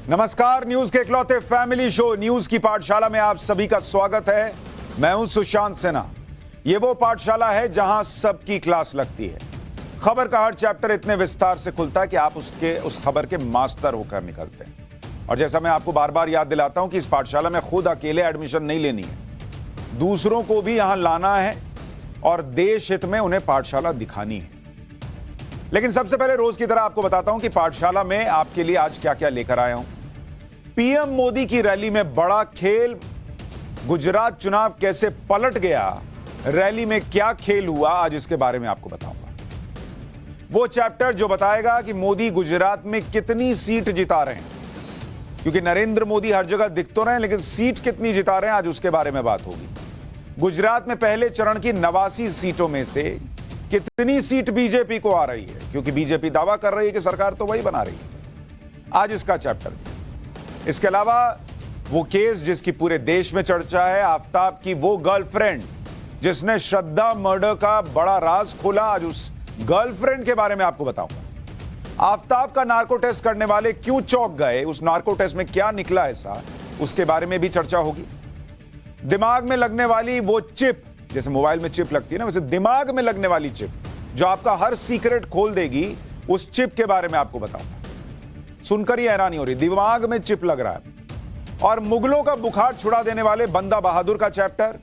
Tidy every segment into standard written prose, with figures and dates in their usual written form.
नमस्कार, न्यूज के इकलौते फैमिली शो न्यूज की पाठशाला में आप सभी का स्वागत है। मैं हूं सुशांत सिन्हा। यह वो पाठशाला है जहां सबकी क्लास लगती है। खबर का हर चैप्टर इतने विस्तार से खुलता है कि आप उस खबर के मास्टर होकर निकलते हैं। और जैसा मैं आपको बार बार याद दिलाता हूं कि इस पाठशाला में खुद अकेले एडमिशन नहीं लेनी है, दूसरों को भी यहां लाना है और देश हित में उन्हें पाठशाला दिखानी है। लेकिन सबसे पहले रोज की तरह आपको बताता हूं कि पाठशाला में आपके लिए आज क्या क्या लेकर आया हूं। पीएम मोदी की रैली में बड़ा खेल, गुजरात चुनाव कैसे पलट गया, रैली में क्या खेल हुआ, आज इसके बारे में आपको बताऊंगा। वो चैप्टर जो बताएगा कि मोदी गुजरात में कितनी सीट जिता रहे हैं, क्योंकि नरेंद्र मोदी हर जगह दिख तो रहे हैं लेकिन सीट कितनी जिता रहे हैं, आज उसके बारे में बात होगी। गुजरात में पहले चरण की 89 सीटों में से कितनी सीट बीजेपी को आ रही है, क्योंकि बीजेपी दावा कर रही है कि सरकार तो वही बना रही है। आज इसका चैप्टर। इसके अलावा वो केस जिसकी पूरे देश में चर्चा है, आफताब की वो गर्लफ्रेंड जिसने श्रद्धा मर्डर का बड़ा राज खोला, आज उस गर्लफ्रेंड के बारे में आपको बताऊंगा। आफताब का नार्को टेस्ट करने वाले क्यों चौंक गए, उस नार्को टेस्ट में क्या निकला ऐसा, उसके बारे में भी चर्चा होगी। दिमाग में लगने वाली वो चिप, जैसे मोबाइल में चिप लगती है ना, वैसे दिमाग में लगने वाली चिप जो आपका हर सीक्रेट खोल देगी, उस चिप के बारे में आपको बताऊंगा। सुनकर ही हैरानी हो रही, दिमाग में चिप लग रहा है। और मुगलों का बुखार छुड़ा देने वाले बंदा बहादुर का चैप्टर,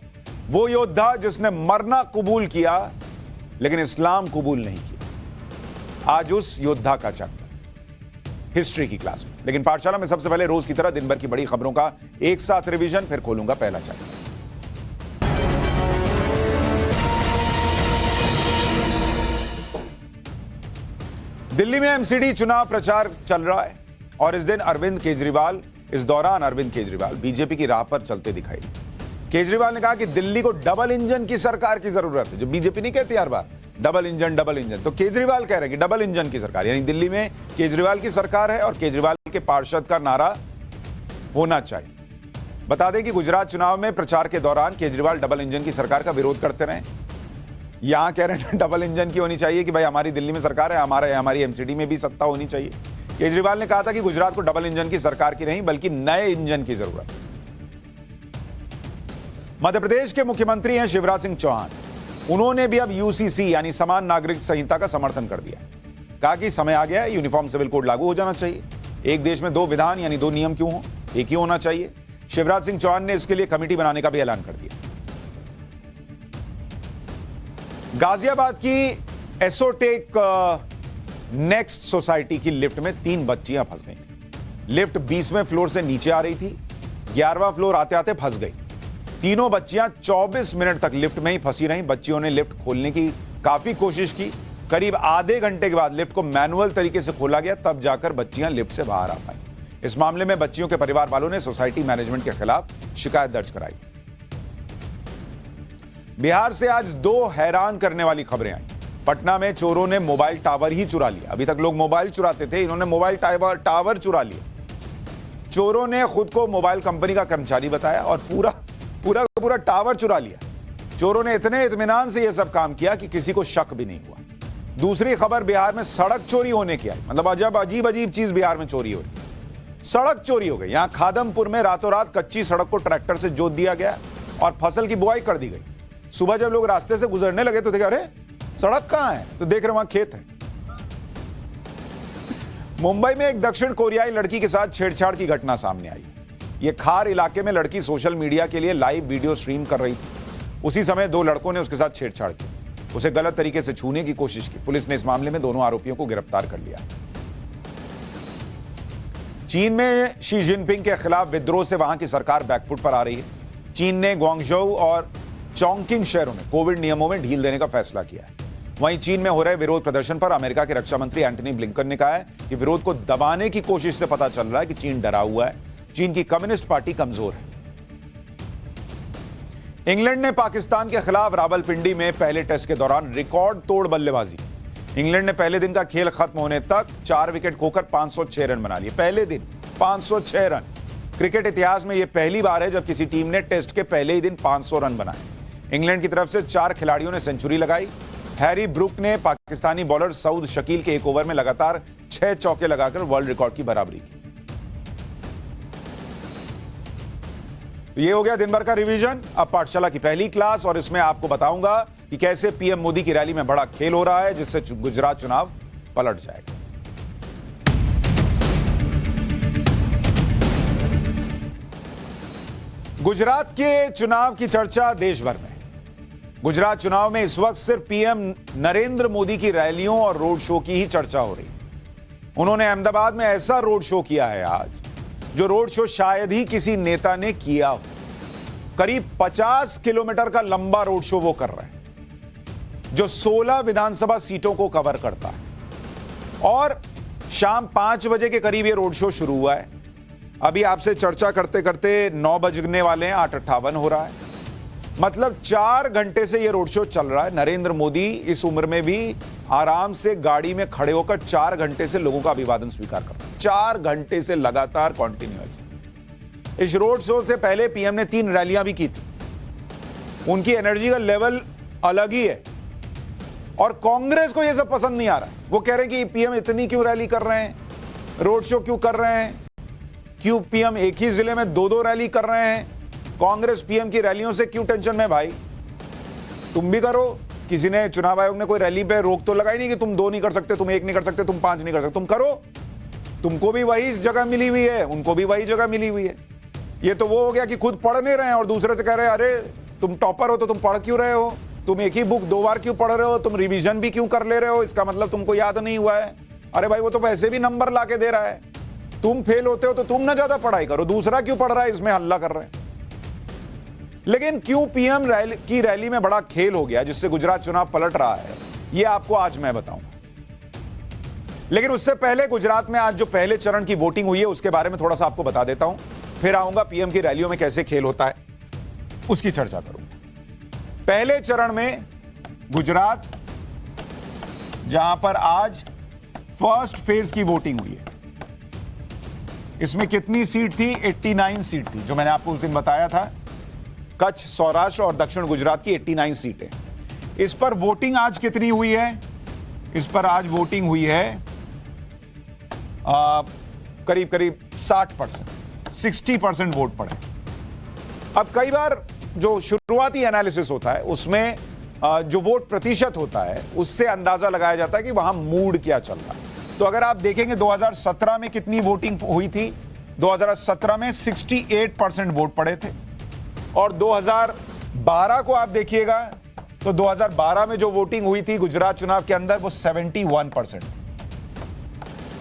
वो योद्धा जिसने मरना कबूल किया लेकिन इस्लाम कबूल नहीं किया, आज उस योद्धा का चैप्टर हिस्ट्री की क्लास में। लेकिन पाठशाला में सबसे पहले रोज की तरह दिन भर की बड़ी खबरों का एक साथ रिवीजन, फिर खोलूंगा पहला चैप्टर। दिल्ली में एमसीडी चुनाव प्रचार चल रहा है और इस दौरान अरविंद केजरीवाल बीजेपी की राह पर चलते दिखाई दिए। केजरीवाल ने कहा कि दिल्ली को डबल इंजन की सरकार की जरूरत है, जो बीजेपी नहीं कहती हर बार डबल इंजन, तो केजरीवाल कह रहे हैं कि डबल इंजन की सरकार, यानी दिल्ली में केजरीवाल की सरकार है और केजरीवाल के पार्षद का नारा होना चाहिए। बता दें कि गुजरात चुनाव में प्रचार के दौरान केजरीवाल डबल इंजन की सरकार का विरोध करते रहे। यहां कह रहे हैं डबल इंजन की होनी चाहिए कि भाई हमारी दिल्ली में सरकार है, हमारी एमसीडी में भी सत्ता होनी चाहिए। केजरीवाल ने कहा था कि गुजरात को डबल इंजन की सरकार की नहीं बल्कि नए इंजन की जरूरत है। मध्य प्रदेश के मुख्यमंत्री हैं शिवराज सिंह चौहान। उन्होंने भी अब यूसीसी यानी समान नागरिक संहिता का समर्थन कर दिया। कहा कि समय आ गया है, यूनिफॉर्म सिविल कोड लागू हो जाना चाहिए। एक देश में दो विधान यानी दो नियम क्यों हो, एक ही होना चाहिए। शिवराज सिंह चौहान ने इसके लिए कमेटी बनाने का भी ऐलान कर दिया। गाजियाबाद की एसोटेक नेक्स्ट सोसाइटी की लिफ्ट में 3 बच्चियां फंस गई थी। लिफ्ट 20वें फ्लोर से नीचे आ रही थी, 11वां फ्लोर आते आते फंस गई। तीनों बच्चियां 24 मिनट तक लिफ्ट में ही फंसी रहीं। बच्चियों ने लिफ्ट खोलने की काफी कोशिश की। करीब आधे घंटे के बाद लिफ्ट को मैनुअल तरीके से खोला गया, तब जाकर बच्चियां लिफ्ट से बाहर आ पाई। इस मामले में बच्चियों के परिवार वालों ने सोसाइटी मैनेजमेंट के खिलाफ शिकायत दर्ज कराई। बिहार से आज 2 हैरान करने वाली खबरें आई। पटना में चोरों ने मोबाइल टावर ही चुरा लिया। अभी तक लोग मोबाइल चुराते थे, इन्होंने मोबाइल टावर चुरा लिया। चोरों ने खुद को मोबाइल कंपनी का कर्मचारी बताया और पूरा टावर चुरा लिया। चोरों ने इतने इत्मीनान से यह सब काम किया कि किसी को शक भी नहीं हुआ। दूसरी खबर बिहार में सड़क चोरी होने की आई। मतलब अजीब चीज बिहार में चोरी हो रही, सड़क चोरी हो गई। यहां खादमपुर में रातों रात कच्ची सड़क को ट्रैक्टर से जोत दिया गया और फसल की बुआई कर दी गई। सुबह जब लोग रास्ते से गुजरने लगे तो देखे अरे सड़क कहां है, तो देख रहे वहां खेत है। मुंबई में एक दक्षिण कोरियाई लड़की के साथ छेड़छाड़ की घटना सामने आई। यह खार इलाके में लड़की सोशल मीडिया के लिए लाइव वीडियो स्ट्रीम कर रही थी। उसी समय 2 लड़कों ने उसके साथ छेड़छाड़ की, उसे गलत तरीके से छूने की कोशिश की। पुलिस ने इस मामले में दोनों आरोपियों को गिरफ्तार कर लिया। चीन में शी जिनपिंग के खिलाफ विद्रोह से वहां की सरकार बैकफुट पर आ रही है। चीन ने ग्वांगझोउ और चोंगकिंग शहरों में कोविड नियमों में ढील देने का फैसला किया है। वहीं चीन में हो रहे विरोध प्रदर्शन पर अमेरिका के रक्षा मंत्री एंटनी ब्लिंकन ने कहा है कि विरोध को दबाने की कोशिश से पता चल रहा है कि चीन डरा हुआ है। चीन की कम्युनिस्ट पार्टी कमजोर है। इंग्लैंड ने पाकिस्तान के खिलाफ रावलपिंडी में पहले टेस्ट के दौरान रिकॉर्ड तोड़ बल्लेबाजी। इंग्लैंड ने पहले दिन का खेल खत्म होने तक 4 विकेट खोकर 506 रन बना लिए। पहले दिन 506 रन। क्रिकेट इतिहास में यह पहली बार है जब किसी टीम ने टेस्ट के पहले ही दिन 500 रन बनाए। इंग्लैंड की तरफ से 4 खिलाड़ियों ने सेंचुरी लगाई। हैरी ब्रुक ने पाकिस्तानी बॉलर सऊद शकील के एक ओवर में लगातार 6 चौके लगाकर वर्ल्ड रिकॉर्ड की बराबरी की। तो ये हो गया दिन भर का रिवीजन। अब पाठशाला की पहली क्लास, और इसमें आपको बताऊंगा कि कैसे पीएम मोदी की रैली में बड़ा खेल हो रहा है जिससे गुजरात चुनाव पलट जाएगा। गुजरात के चुनाव की चर्चा देश भर में। गुजरात चुनाव में इस वक्त सिर्फ पीएम नरेंद्र मोदी की रैलियों और रोड शो की ही चर्चा हो रही है। उन्होंने अहमदाबाद में ऐसा रोड शो किया है आज, जो रोड शो शायद ही किसी नेता ने किया हो। करीब 50 किलोमीटर का लंबा रोड शो वो कर रहे हैं, जो 16 विधानसभा सीटों को कवर करता है। और शाम 5 बजे के करीब ये रोड शो शुरू हुआ है। अभी आपसे चर्चा करते करते 9 बजने वाले हैं, 8:58 हो रहा है। मतलब 4 घंटे से ये रोड शो चल रहा है। नरेंद्र मोदी इस उम्र में भी आराम से गाड़ी में खड़े होकर 4 घंटे से लोगों का अभिवादन स्वीकार कर रहे हैं। 4 घंटे से लगातार कॉन्टिन्यूअस। इस रोड शो से पहले पीएम ने 3 रैलियां भी की थी। उनकी एनर्जी का लेवल अलग ही है, और कांग्रेस को यह सब पसंद नहीं आ रहा है। वो कह रहे हैं कि पीएम इतनी क्यों रैली कर रहे हैं, रोड शो क्यों कर रहे हैं, क्यों पीएम एक ही जिले में 2-2 रैली कर रहे हैं, कांग्रेस पीएम की रैलियों से क्यों टेंशन में। भाई तुम भी करो। किसी ने, चुनाव आयोग ने कोई रैली पे रोक तो लगाई नहीं कि तुम 2 नहीं कर सकते, तुम 1 नहीं कर सकते, तुम 5 नहीं कर सकते। तुम करो, तुमको भी वही जगह मिली हुई है, उनको भी वही जगह मिली हुई है। ये तो वो हो गया कि खुद पढ़ नहीं रहे हैं और दूसरे से कह रहे हैं अरे तुम टॉपर हो तो तुम पढ़ क्यों रहे हो, तुम एक ही बुक 2 बार क्यों पढ़ रहे हो, तुम रिवीजन भी क्यों कर ले रहे हो, इसका मतलब तुमको याद नहीं हुआ है। अरे भाई वो तो वैसे भी नंबर ला के दे रहा है, तुम फेल होते हो तो तुम ना ज्यादा पढ़ाई करो, दूसरा क्यों पढ़ रहा है, इसमें हल्ला कर रहे हैं। लेकिन क्यों पीएम की रैली में बड़ा खेल हो गया जिससे गुजरात चुनाव पलट रहा है, यह आपको आज मैं बताऊंगा। लेकिन उससे पहले गुजरात में आज जो पहले चरण की वोटिंग हुई है उसके बारे में थोड़ा सा आपको बता देता हूं, फिर आऊंगा पीएम की रैलियों में कैसे खेल होता है उसकी चर्चा करूंगा। पहले चरण में गुजरात, जहां पर आज फर्स्ट फेज की वोटिंग हुई है, इसमें कितनी सीट थी, 89 सीट थी, जो मैंने आपको उस दिन बताया था। कच्छ, सौराष्ट्र और दक्षिण गुजरात की 89 सीटें। इस पर वोटिंग आज कितनी हुई है, इस पर आज वोटिंग हुई है करीब करीब 60%, 60% वोट पड़े। अब कई बार जो शुरुआती एनालिसिस होता है उसमें जो वोट प्रतिशत होता है उससे अंदाजा लगाया जाता है कि वहां मूड क्या चल रहा है। तो अगर आप देखेंगे 2017 में कितनी वोटिंग हुई थी, 2017 में 68% वोट पड़े थे। और 2012 को आप देखिएगा तो 2012 में जो वोटिंग हुई थी गुजरात चुनाव के अंदर वो 71%।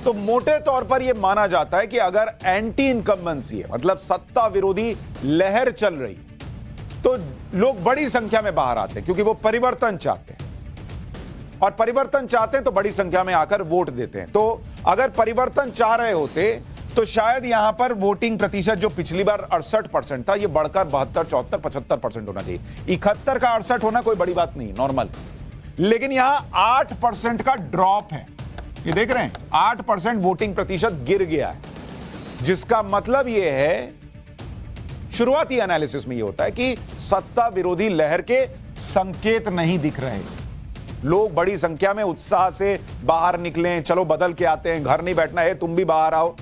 तो मोटे तौर पर यह माना जाता है कि अगर एंटी इनकम्बेंसी है, मतलब सत्ता विरोधी लहर चल रही, तो लोग बड़ी संख्या में बाहर आते हैं क्योंकि वो परिवर्तन चाहते हैं, और परिवर्तन चाहते हैं तो बड़ी संख्या में आकर वोट देते हैं। तो अगर परिवर्तन चाह रहे होते तो शायद यहां पर वोटिंग प्रतिशत जो पिछली बार 68% था, यह बढ़कर 72, 74, 75% होना चाहिए। 71 का 68 होना कोई बड़ी बात नहीं, नॉर्मल। लेकिन यहां 8% का ड्रॉप है, ये देख रहे हैं, 8% वोटिंग प्रतिशत गिर गया है, जिसका मतलब यह है, शुरुआती एनालिसिस में यह होता है कि सत्ता विरोधी लहर के संकेत नहीं दिख रहे। लोग बड़ी संख्या में उत्साह से बाहर निकलें, चलो बदल के आते हैं, घर नहीं बैठना है, तुम भी बाहर आओ,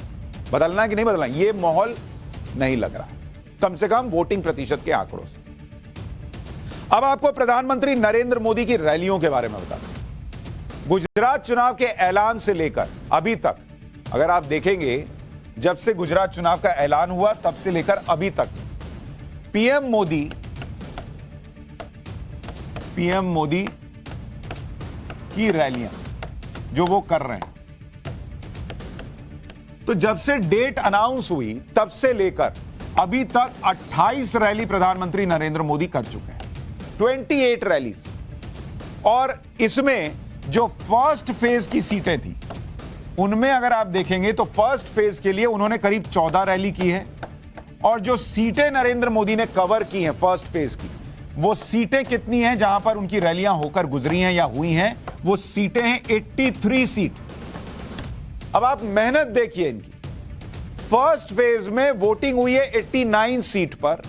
बदलना है कि नहीं बदलना, यह माहौल नहीं लग रहा, कम से कम वोटिंग प्रतिशत के आंकड़ों से। अब आपको प्रधानमंत्री नरेंद्र मोदी की रैलियों के बारे में बता दूं। गुजरात चुनाव के ऐलान से लेकर अभी तक, अगर आप देखेंगे, जब से गुजरात चुनाव का ऐलान हुआ तब से लेकर अभी तक पीएम मोदी की रैलियां जो वो कर रहे हैं, तो जब से डेट अनाउंस हुई तब से लेकर अभी तक 28 रैली प्रधानमंत्री नरेंद्र मोदी कर चुके हैं, 28 रैलीज। और इसमें जो फर्स्ट फेज की सीटें थी उनमें अगर आप देखेंगे तो फर्स्ट फेज के लिए उन्होंने करीब 14 रैली की है, और जो सीटें नरेंद्र मोदी ने कवर की हैं फर्स्ट फेज की, वो सीटें कितनी हैं जहां पर उनकी रैलियां होकर गुजरी हैं या हुई हैं, वो सीटें हैं 83 सीट। अब आप मेहनत देखिए इनकी। फर्स्ट फेज में वोटिंग हुई है 89 सीट पर,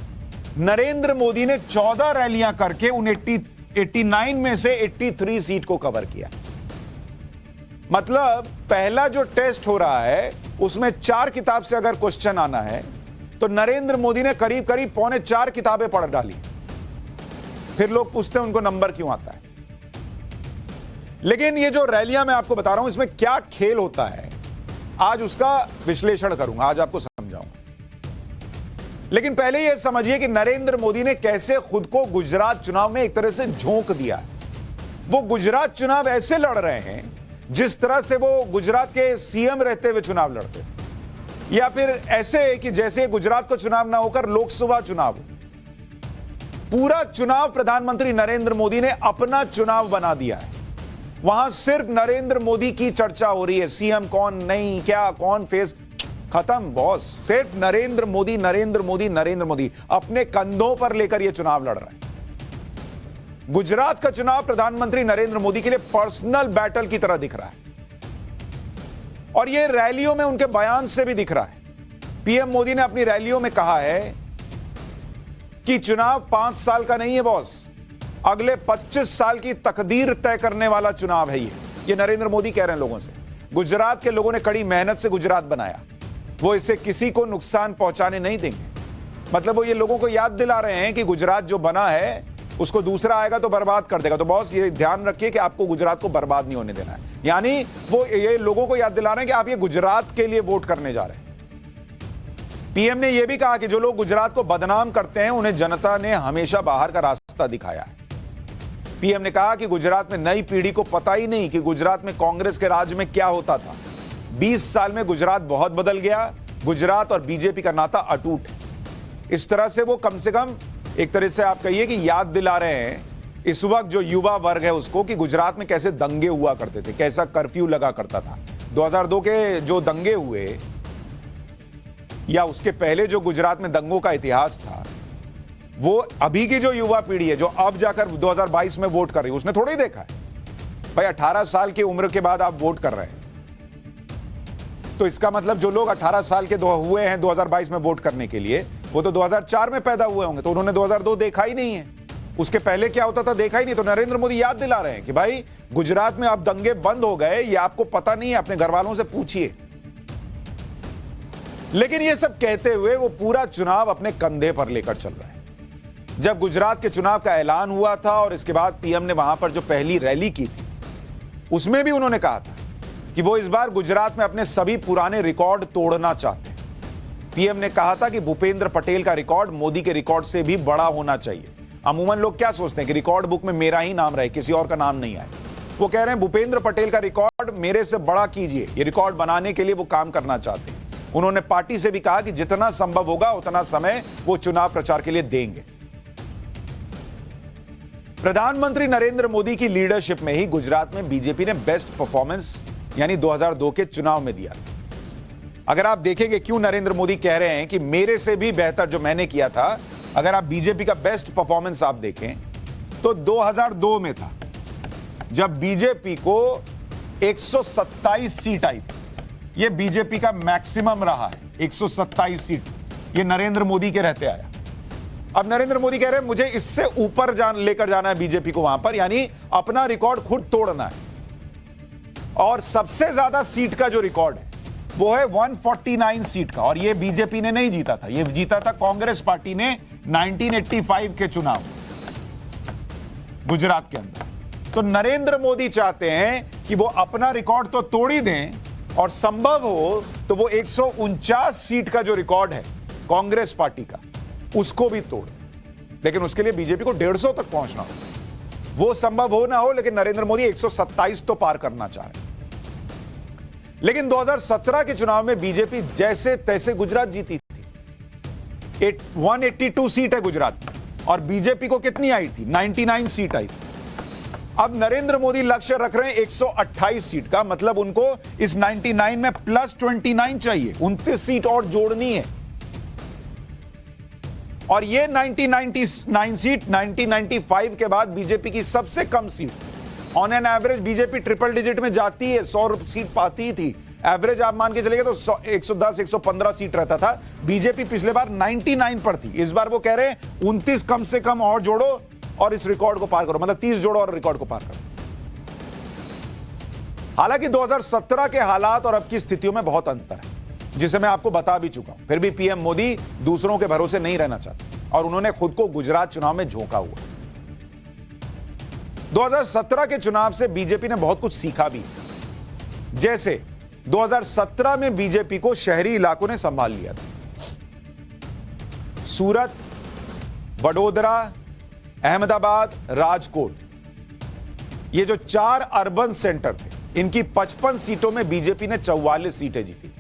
नरेंद्र मोदी ने 14 रैलियां करके उन 89 में से 83 सीट को कवर किया। मतलब पहला जो टेस्ट हो रहा है उसमें 4 किताब से अगर क्वेश्चन आना है तो नरेंद्र मोदी ने करीब करीब 3.25 किताबें पढ़ डाली। फिर लोग पूछते हैं उनको नंबर क्यों आता है। लेकिन ये जो रैलियां मैं आपको बता रहा हूं, इसमें क्या खेल होता है, आज उसका विश्लेषण करूंगा, आज आपको समझाऊंगा। लेकिन पहले यह समझिए कि नरेंद्र मोदी ने कैसे खुद को गुजरात चुनाव में एक तरह से झोंक दिया। वो गुजरात चुनाव ऐसे लड़ रहे हैं जिस तरह से वो गुजरात के सीएम रहते हुए चुनाव लड़ते, या फिर ऐसे कि जैसे गुजरात को चुनाव ना होकर लोकसभा चुनाव हो। पूरा चुनाव प्रधानमंत्री नरेंद्र मोदी ने अपना चुनाव बना दिया है। वहां सिर्फ नरेंद्र मोदी की चर्चा हो रही है, सीएम कौन, नहीं क्या, कौन फेस, खत्म बॉस। सिर्फ नरेंद्र मोदी, नरेंद्र मोदी, नरेंद्र मोदी अपने कंधों पर लेकर यह चुनाव लड़ रहे हैं। गुजरात का चुनाव प्रधानमंत्री नरेंद्र मोदी के लिए पर्सनल बैटल की तरह दिख रहा है, और यह रैलियों में उनके बयान से भी दिख रहा है। पीएम मोदी ने अपनी रैलियों में कहा है कि चुनाव 5 साल का नहीं है बॉस, अगले 25 साल की तकदीर तय करने वाला चुनाव है ये नरेंद्र मोदी कह रहे हैं लोगों से। गुजरात के लोगों ने कड़ी मेहनत से गुजरात बनाया, वो इसे किसी को नुकसान पहुंचाने नहीं देंगे। मतलब वो ये लोगों को याद दिला रहे हैं कि गुजरात जो बना है उसको दूसरा आएगा तो बर्बाद कर देगा। तो बॉस ये ध्यान रखिए कि आपको गुजरात को बर्बाद नहीं होने देना है। यानी वो ये लोगों को याद दिला रहे हैं कि आप ये गुजरात के लिए वोट करने जा रहे हैं। पीएम ने यह भी कहा कि जो लोग गुजरात को बदनाम करते हैं उन्हें जनता ने हमेशा बाहर का रास्ता दिखाया है। पीएम ने कहा कि गुजरात में नई पीढ़ी को पता ही नहीं कि गुजरात में कांग्रेस के राज में क्या होता था। 20 साल में गुजरात बहुत बदल गया। गुजरात और बीजेपी का नाता अटूट है। इस तरह से वो कम से कम एक तरह से आप कहिए कि याद दिला रहे हैं इस वक्त जो युवा वर्ग है उसको कि गुजरात में कैसे दंगे हुआ करते थे, कैसा कर्फ्यू लगा करता था। 2002 के जो दंगे हुए या उसके पहले जो गुजरात में दंगों का इतिहास था, वो अभी की जो युवा पीढ़ी है जो अब जाकर 2022 में वोट कर रही है उसने थोड़ा ही देखा है। भाई 18 साल की उम्र के बाद आप वोट कर रहे हैं, तो इसका मतलब जो लोग 18 साल के हुए हैं 2022 में वोट करने के लिए, वो तो 2004 में पैदा हुए होंगे, तो उन्होंने 2002 देखा ही नहीं है। उसके पहले क्या होता था देखा ही नहीं। तो नरेंद्र मोदी याद दिला रहे हैं कि भाई गुजरात में अब दंगे बंद हो गए, ये आपको पता नहीं है, अपने घर वालों से पूछिए। लेकिन ये सब कहते हुए वो पूरा चुनाव अपने कंधे पर लेकर चल रहा है। जब गुजरात के चुनाव का ऐलान हुआ था और इसके बाद पीएम ने वहां पर जो पहली रैली की थी, उसमें भी उन्होंने कहा था कि वो इस बार गुजरात में अपने सभी पुराने रिकॉर्ड तोड़ना चाहते हैं। पीएम ने कहा था कि भूपेंद्र पटेल का रिकॉर्ड मोदी के रिकॉर्ड से भी बड़ा होना चाहिए। अमूमन लोग क्या सोचते हैं कि रिकॉर्ड बुक में मेरा ही नाम रहे, किसी और का नाम नहीं आए। वो कह रहे हैं भूपेंद्र पटेल का रिकॉर्ड मेरे से बड़ा कीजिए। ये रिकॉर्ड बनाने के लिए वो काम करना चाहते हैं। उन्होंने पार्टी से भी कहा कि जितना संभव होगा उतना समय वो चुनाव प्रचार के लिए देंगे। प्रधानमंत्री नरेंद्र मोदी की लीडरशिप में ही गुजरात में बीजेपी ने बेस्ट परफॉर्मेंस यानी 2002 के चुनाव में दिया। अगर आप देखेंगे क्यों नरेंद्र मोदी कह रहे हैं कि मेरे से भी बेहतर जो मैंने किया था, अगर आप बीजेपी का बेस्ट परफॉर्मेंस आप देखें तो 2002 में था जब बीजेपी को 127 सीट आई थी। यह बीजेपी का मैक्सिमम रहा है, 127 सीट। यह नरेंद्र मोदी के रहते आया। अब नरेंद्र मोदी कह रहे हैं मुझे इससे ऊपर लेकर जाना है बीजेपी को वहां पर, यानी अपना रिकॉर्ड खुद तोड़ना है। और सबसे ज्यादा सीट का जो रिकॉर्ड है वो है 149 सीट का, और यह बीजेपी ने नहीं जीता था, यह जीता था कांग्रेस पार्टी ने 1985 के चुनाव गुजरात के अंदर। तो नरेंद्र मोदी चाहते हैं कि वो अपना रिकॉर्ड तो तोड़ ही दें, और संभव हो तो वो 149 सीट का जो रिकॉर्ड है कांग्रेस पार्टी का उसको भी तोड़ दें। लेकिन उसके लिए बीजेपी को 150 तक पहुंचना हो। वो संभव हो ना हो, लेकिन नरेंद्र मोदी 127 तो पार करना चाह रहे हैं। लेकिन 2017 के चुनाव में बीजेपी जैसे तैसे गुजरात जीती थी। 182 सीट है गुजरात में, और बीजेपी को कितनी आई थी? 99 सीट आई थी। अब नरेंद्र मोदी लक्ष्य रख रहे हैं 128 सीट का, मतलब उनको इस 99 में प्लस 29 चाहिए, 29 सीट और जोड़नी है। और ये 1999 सीट 1995 के बाद बीजेपी की सबसे कम seat. On an average BJP triple digit में जाती है, 100 सीट पाती थी। एवरेज आप मान के चलेंगे तो 110 115 सीट रहता था। बीजेपी पिछले बार 99 पर थी। इस बार वो कह रहे हैं 29 कम से कम और जोड़ो और इस रिकॉर्ड को पार करो, मतलब 30 जोड़ो और रिकॉर्ड को पार करो। हालांकि 2017 के हालात और अब की स्थितियों में बहुत अंतर है। जिसे मैं आपको बता भी चुका हूं। फिर भी पीएम मोदी दूसरों के भरोसे नहीं रहना चाहते और उन्होंने खुद को गुजरात चुनाव में झोंका हुआ। 2017 के चुनाव से बीजेपी ने बहुत कुछ सीखा भी। जैसे 2017 में बीजेपी को शहरी इलाकों ने संभाल लिया था। सूरत, वडोदरा, अहमदाबाद, राजकोट, ये जो 4 अर्बन सेंटर थे, इनकी 55 सीटों में बीजेपी ने 44 सीटें जीती थी।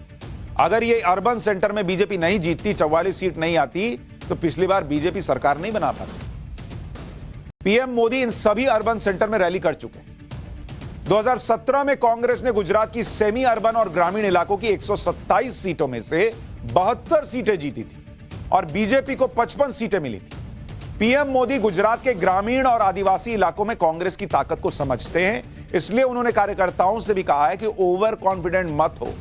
अगर ये अर्बन सेंटर में बीजेपी नहीं जीतती, 44 सीट नहीं आती, तो पिछली बार बीजेपी सरकार नहीं बना पाती। पीएम मोदी इन सभी अर्बन सेंटर में रैली कर चुके हैं। 2017 में कांग्रेस ने गुजरात की सेमी अर्बन और ग्रामीण इलाकों की 127 सीटों में से 72 सीटें जीती थी और बीजेपी को 55 सीटें मिली थी। पीएम मोदी गुजरात के ग्रामीण और आदिवासी इलाकों में कांग्रेस की ताकत को समझते हैं, इसलिए उन्होंने कार्यकर्ताओं से भी कहा है कि ओवर कॉन्फिडेंट मत हो।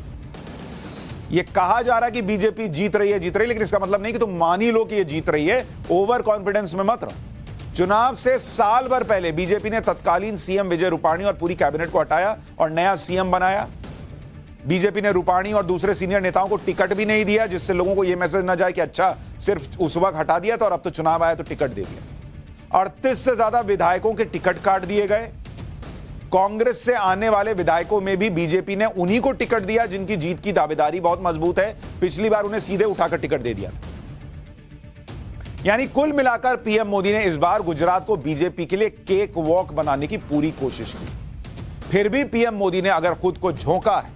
यह कहा जा रहा है कि बीजेपी जीत रही है, लेकिन इसका मतलब नहीं कि तुम मान ही लो कि यह जीत रही है। ओवर कॉन्फिडेंस में मत रहो। चुनाव से साल भर पहले बीजेपी ने तत्कालीन सीएम विजय रूपाणी और पूरी कैबिनेट को हटाया और नया सीएम बनाया। बीजेपी ने रूपाणी और दूसरे सीनियर नेताओं को टिकट भी नहीं दिया, जिससे लोगों को यह मैसेज न जाए कि अच्छा सिर्फ उस वक्त हटा दिया था और अब तो चुनाव आया तो टिकट दे दिया। 38 से ज्यादा विधायकों के टिकट काट दिए गए। कांग्रेस से आने वाले विधायकों में भी बीजेपी ने उन्हीं को टिकट दिया जिनकी जीत की दावेदारी बहुत मजबूत है। पिछली बार उन्हें सीधे उठाकर टिकट दे दिया था। यानी कुल मिलाकर पीएम मोदी ने इस बार गुजरात को बीजेपी के लिए केक वॉक बनाने की पूरी कोशिश की। फिर भी पीएम मोदी ने अगर खुद को झोंका है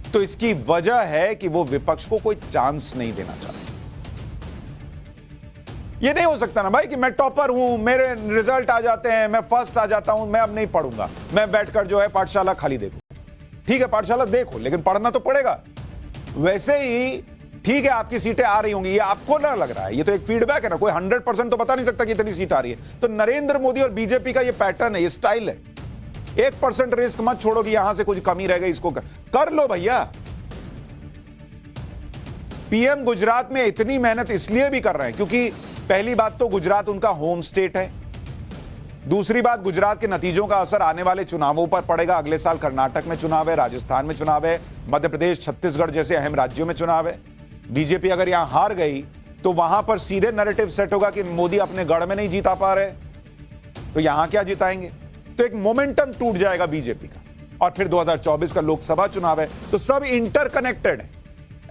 तो इसकी वजह है कि वो विपक्ष को कोई चांस नहीं देना चाहते। ये नहीं हो सकता ना भाई कि मैं टॉपर हूं, मेरे रिजल्ट आ जाते हैं, मैं फर्स्ट आ जाता हूं, मैं अब नहीं पढ़ूंगा, मैं बैठकर जो है पाठशाला खाली देखूं। ठीक है, पाठशाला देखो, लेकिन पढ़ना तो पड़ेगा। वैसे ही ठीक है, आपकी सीटें आ रही होंगी, ये आपको ना लग रहा है, ये तो एक फीडबैक है ना। कोई 100% तो बता नहीं सकता कि इतनी सीट आ रही है। तो नरेंद्र मोदी और बीजेपी का ये पैटर्न है, ये स्टाइल है। 1% रिस्क मत छोड़ो कि यहां से कुछ कमी रह गई, इसको कर लो भैया। पीएम गुजरात में इतनी मेहनत इसलिए भी कर रहे हैं क्योंकि पहली बात तो गुजरात उनका होम स्टेट है। दूसरी बात, गुजरात के नतीजों का असर आने वाले चुनावों पर पड़ेगा। अगले साल कर्नाटक में चुनाव है, राजस्थान में चुनाव है, मध्य प्रदेश, छत्तीसगढ़ जैसे अहम राज्यों में चुनाव है। बीजेपी अगर यहां हार गई तो वहां पर सीधे नैरेटिव सेट होगा कि मोदी अपने गढ़ में नहीं जीता पा रहे, तो यहां क्या जिताएंगे। तो एक मोमेंटम टूट जाएगा बीजेपी का। और फिर 2024 का लोकसभा चुनाव है, तो सब इंटरकनेक्टेड है।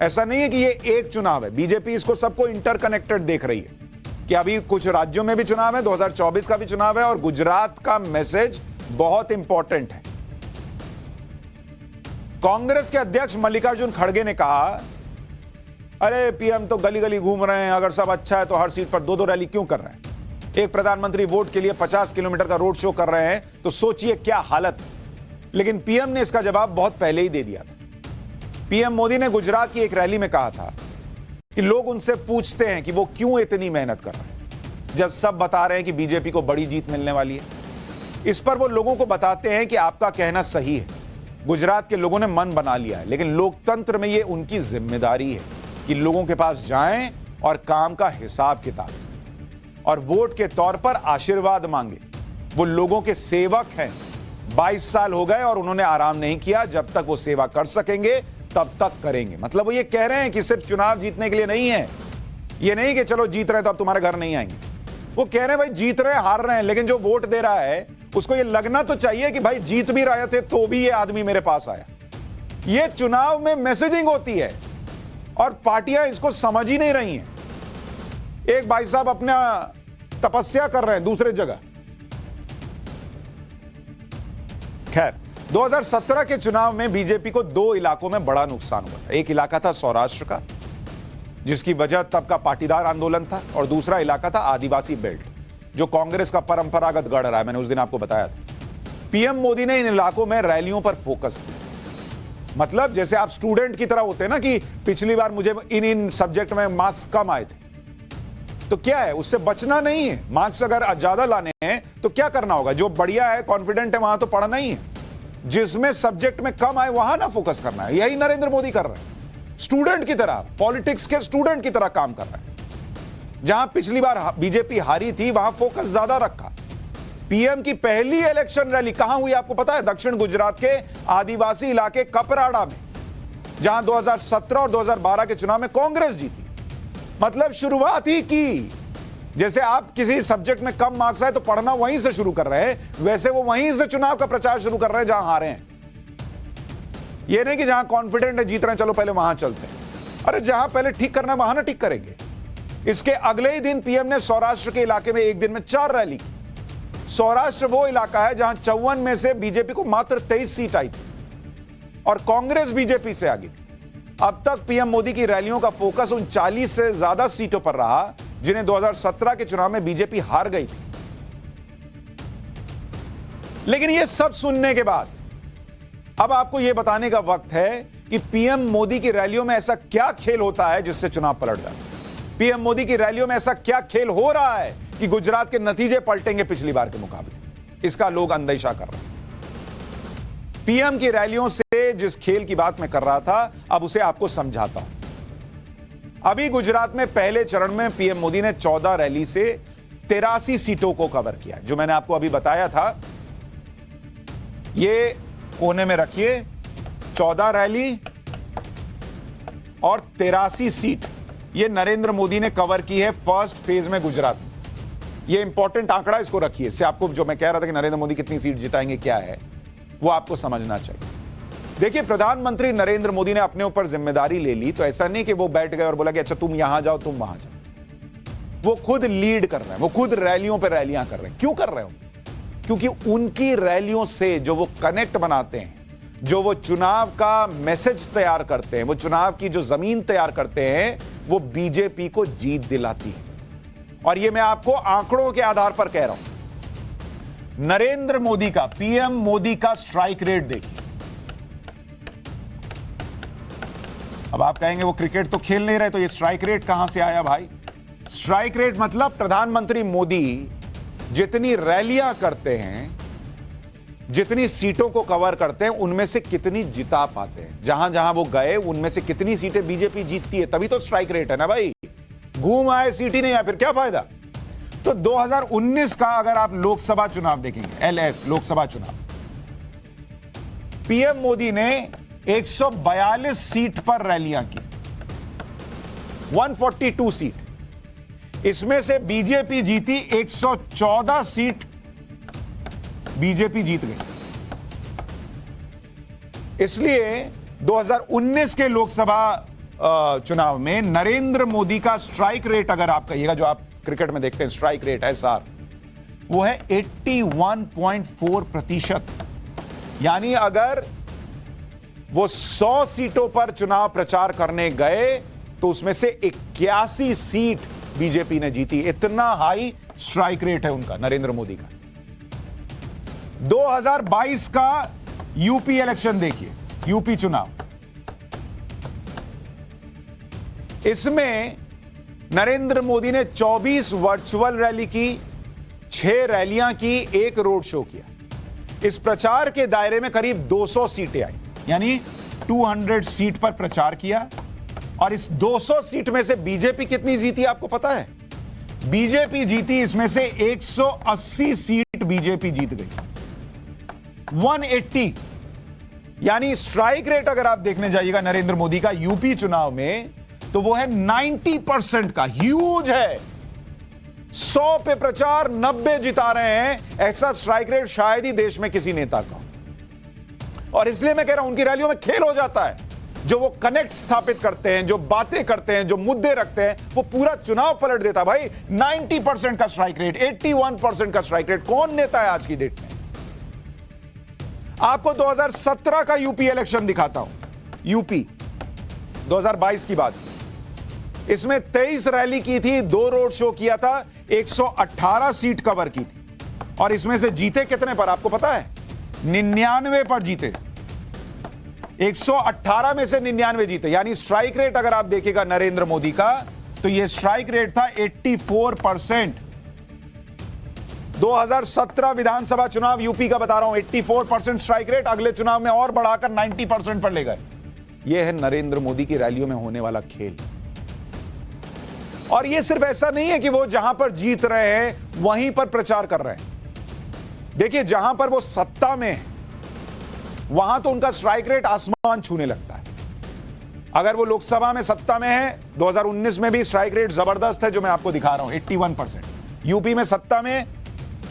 ऐसा नहीं है कि ये एक चुनाव है। बीजेपी इसको सबको इंटरकनेक्टेड देख रही है कि अभी कुछ राज्यों में भी चुनाव है, 2024 का भी चुनाव है और गुजरात का मैसेज बहुत इंपॉर्टेंट है। कांग्रेस के अध्यक्ष मल्लिकार्जुन खड़गे ने कहा, अरे पीएम तो गली गली घूम रहे हैं, अगर सब अच्छा है तो हर सीट पर 2-2 रैली क्यों कर रहे हैं। एक प्रधानमंत्री वोट के लिए 50 किलोमीटर का रोड शो कर रहे हैं, तो सोचिए क्या हालत है। लेकिन पीएम ने इसका जवाब बहुत पहले ही दे दिया था। पीएम मोदी ने गुजरात की एक रैली में कहा था कि लोग उनसे पूछते हैं कि वो क्यों इतनी मेहनत कर रहे हैं जब सब बता रहे हैं कि बीजेपी को बड़ी जीत मिलने वाली है। इस पर वो लोगों को बताते हैं कि आपका कहना सही है, गुजरात के लोगों ने मन बना लिया है, लेकिन लोकतंत्र में ये उनकी जिम्मेदारी है कि लोगों के पास जाएं और काम का हिसाब किताब और वोट के तौर पर आशीर्वाद मांगे। वो लोगों के सेवक हैं। 22 साल हो गए और उन्होंने आराम नहीं किया। जब तक वो सेवा कर सकेंगे तब तक करेंगे। मतलब वो ये कह रहे हैं कि सिर्फ चुनाव जीतने के लिए नहीं है। ये नहीं कि चलो जीत रहे हैं तो अब तुम्हारे घर नहीं आएंगे। वो कह रहे हैं भाई जीत रहे हैं, हार रहे हैं, लेकिन जो वोट दे रहा है उसको ये लगना तो चाहिए कि भाई जीत भी रहे थे तो भी ये आदमी मेरे पास आया। ये चुनाव में मैसेजिंग होती है और पार्टियां इसको समझ ही नहीं रही हैं। एक भाई साहब अपना तपस्या कर रहे हैं दूसरे जगह। खैर, 2017 के चुनाव में बीजेपी को 2 इलाकों में बड़ा नुकसान हुआ था। एक इलाका था सौराष्ट्र का, जिसकी वजह तब का पाटीदार आंदोलन था, और दूसरा इलाका था आदिवासी बेल्ट, जो कांग्रेस का परंपरागत गढ़ रहा है। मैंने उस दिन आपको बताया था। पीएम मोदी ने इन इलाकों में रैलियों पर फोकस किया। मतलब जैसे आप स्टूडेंट की तरह होते हैं ना कि पिछली बार मुझे इन सब्जेक्ट में मार्क्स कम आए थे, तो क्या है, उससे बचना नहीं है। मार्क्स अगर ज्यादा लाने हैं तो क्या करना होगा, जो बढ़िया है, कॉन्फिडेंट है, वहां तो पढ़ना ही है। जिसमें सब्जेक्ट में कम आए वहां ना फोकस करना है। यही नरेंद्र मोदी कर रहे हैं, स्टूडेंट की तरह, पॉलिटिक्स के स्टूडेंट की तरह काम कर रहे हैं। जहां पिछली बार बीजेपी हारी थी वहां फोकस ज्यादा रखा। पीएम की पहली इलेक्शन रैली कहां हुई आपको पता है? दक्षिण गुजरात के आदिवासी इलाके कपराड़ा में। जहां 2017 और 2012 के चुनाव में कांग्रेस जीती। मतलब शुरुआत ही की। जैसे आप किसी सब्जेक्ट में कम मार्क्स आए तो पढ़ना वहीं से शुरू कर रहे हैं, वैसे वो वहीं से चुनाव का प्रचार शुरू कर रहे हैं जहां हारे हैं। ये नहीं कि जहां कॉन्फिडेंट है जीत रहे हैं चलो पहले वहां चलते हैं। अरे जहां पहले ठीक करना वहां ना ठीक करेंगे। इसके अगले ही दिन पीएम ने सौराष्ट्र के इलाके में एक दिन में 4 रैली की। सौराष्ट्र वो इलाका है जहां 54 में से बीजेपी को मात्र 23 सीट आई थी और कांग्रेस बीजेपी से आगे थी। अब तक पीएम मोदी की रैलियों का फोकस उन 40 से ज्यादा सीटों पर रहा जिन्हें 2017 के चुनाव में बीजेपी हार गई थी। लेकिन यह सब सुनने के बाद अब आपको यह बताने का वक्त है कि पीएम मोदी की रैलियों में ऐसा क्या खेल होता है जिससे चुनाव पलट जाता है। पीएम मोदी की रैलियों में ऐसा क्या खेल हो रहा है कि गुजरात के नतीजे पलटेंगे पिछली बार के मुकाबले। इसका लोग अंदेशा कर रहे हैं। पीएम की रैलियों से जिस खेल की बात मैं कर रहा था अब उसे आपको समझाता हूं। अभी गुजरात में पहले चरण में पीएम मोदी ने 14 रैली से 83 सीटों को कवर किया। जो मैंने आपको अभी बताया था, ये कोने में रखिए, 14 रैली और 83 सीट ये नरेंद्र मोदी ने कवर की है फर्स्ट फेज में गुजरात में। ये इंपॉर्टेंट आंकड़ा, इसको रखिए। इससे आपको जो मैं कह रहा था कि नरेंद्र मोदी कितनी सीट जिताएंगे क्या है वो आपको समझना चाहिए। देखिए, प्रधानमंत्री नरेंद्र मोदी ने अपने ऊपर जिम्मेदारी ले ली तो ऐसा नहीं कि वो बैठ गए और बोला कि अच्छा तुम यहां जाओ तुम वहां जाओ। वो खुद लीड कर रहे हैं, वो खुद रैलियों पर रैलियां कर रहे हैं। क्यों कर रहे हो? क्योंकि उनकी रैलियों से जो वो कनेक्ट बनाते हैं, जो वो चुनाव का मैसेज तैयार करते हैं, वो चुनाव की जो जमीन तैयार करते हैं, वो बीजेपी को जीत दिलाती है। और ये मैं आपको आंकड़ों के आधार पर कह रहा हूं। नरेंद्र मोदी का, पीएम मोदी का स्ट्राइक रेट देखिए। अब आप कहेंगे वो क्रिकेट तो खेल नहीं रहे तो ये स्ट्राइक रेट कहां से आया भाई? स्ट्राइक रेट मतलब प्रधानमंत्री मोदी जितनी रैलियां करते हैं, जितनी सीटों को कवर करते हैं, उनमें से कितनी जिता पाते हैं। जहां जहां वो गए उनमें से कितनी सीटें बीजेपी जीतती है, तभी तो स्ट्राइक रेट है ना भाई। घूम आए सीट ही नहीं आए फिर क्या फायदा? तो 2019 का अगर आप लोकसभा चुनाव देखेंगे, एलएस लोकसभा चुनाव, पीएम मोदी ने 142 सीट पर रैलियां की, 142 सीट। इसमें से बीजेपी जीती 114 सीट, बीजेपी जीत गई। इसलिए 2019 के लोकसभा चुनाव में नरेंद्र मोदी का स्ट्राइक रेट अगर आप कहिएगा, जो आप क्रिकेट में देखते हैं स्ट्राइक रेट एसआर, वो है 81.4%। यानी अगर वो 100 सीटों पर चुनाव प्रचार करने गए तो उसमें से 81 सीट बीजेपी ने जीती। इतना हाई स्ट्राइक रेट है उनका, नरेंद्र मोदी का। 2022 का यूपी इलेक्शन देखिए, यूपी चुनाव, इसमें नरेंद्र मोदी ने 24 वर्चुअल रैली की, 6 रैलियां की, 1 रोड शो किया। इस प्रचार के दायरे में करीब 200 सीटें आई, यानी 200 सीट पर प्रचार किया। और इस 200 सीट में से बीजेपी कितनी जीती आपको पता है? बीजेपी जीती इसमें से 180 सीट बीजेपी जीत गई, 180। यानी स्ट्राइक रेट अगर आप देखने जाइएगा नरेंद्र मोदी का यूपी चुनाव में तो वो है 90% का, ह्यूज है। 100 पे प्रचार, 90 जिता रहे हैं, ऐसा स्ट्राइक रेट शायद ही देश में किसी नेता का। और इसलिए मैं कह रहा हूं उनकी रैलियों में खेल हो जाता है। जो वो कनेक्ट स्थापित करते हैं, जो बातें करते हैं, जो मुद्दे रखते हैं, वो पूरा चुनाव पलट देता है भाई। 90% का स्ट्राइक रेट, 81% का स्ट्राइक रेट, कौन नेता है आज की डेट में? आपको 2017 का यूपी इलेक्शन दिखाता हूं। यूपी 2022 की बात, इसमें 23 रैली की थी, 2 रोड शो किया था, 118 सीट कवर की थी। और इसमें से जीते कितने पर आपको पता है? 99 पर जीते। 118 में से 99 जीते। यानी स्ट्राइक रेट अगर आप देखिएगा नरेंद्र मोदी का तो यह स्ट्राइक रेट था 84%। 2017 विधानसभा चुनाव यूपी का बता रहा हूं, 84% स्ट्राइक रेट। अगले चुनाव में और बढ़ाकर 90% पर ले गए। यह है नरेंद्र मोदी की रैलियों में होने वाला खेल। और यह सिर्फ ऐसा नहीं है कि वो जहां पर जीत रहे हैं वहीं पर प्रचार कर रहे हैं। देखिए, जहां पर वो सत्ता में है वहां तो उनका स्ट्राइक रेट आसमान छूने लगता है। अगर वो लोकसभा में सत्ता में है, 2019 में भी स्ट्राइक रेट जबरदस्त है जो मैं आपको दिखा रहा हूं, 81%। यूपी में सत्ता में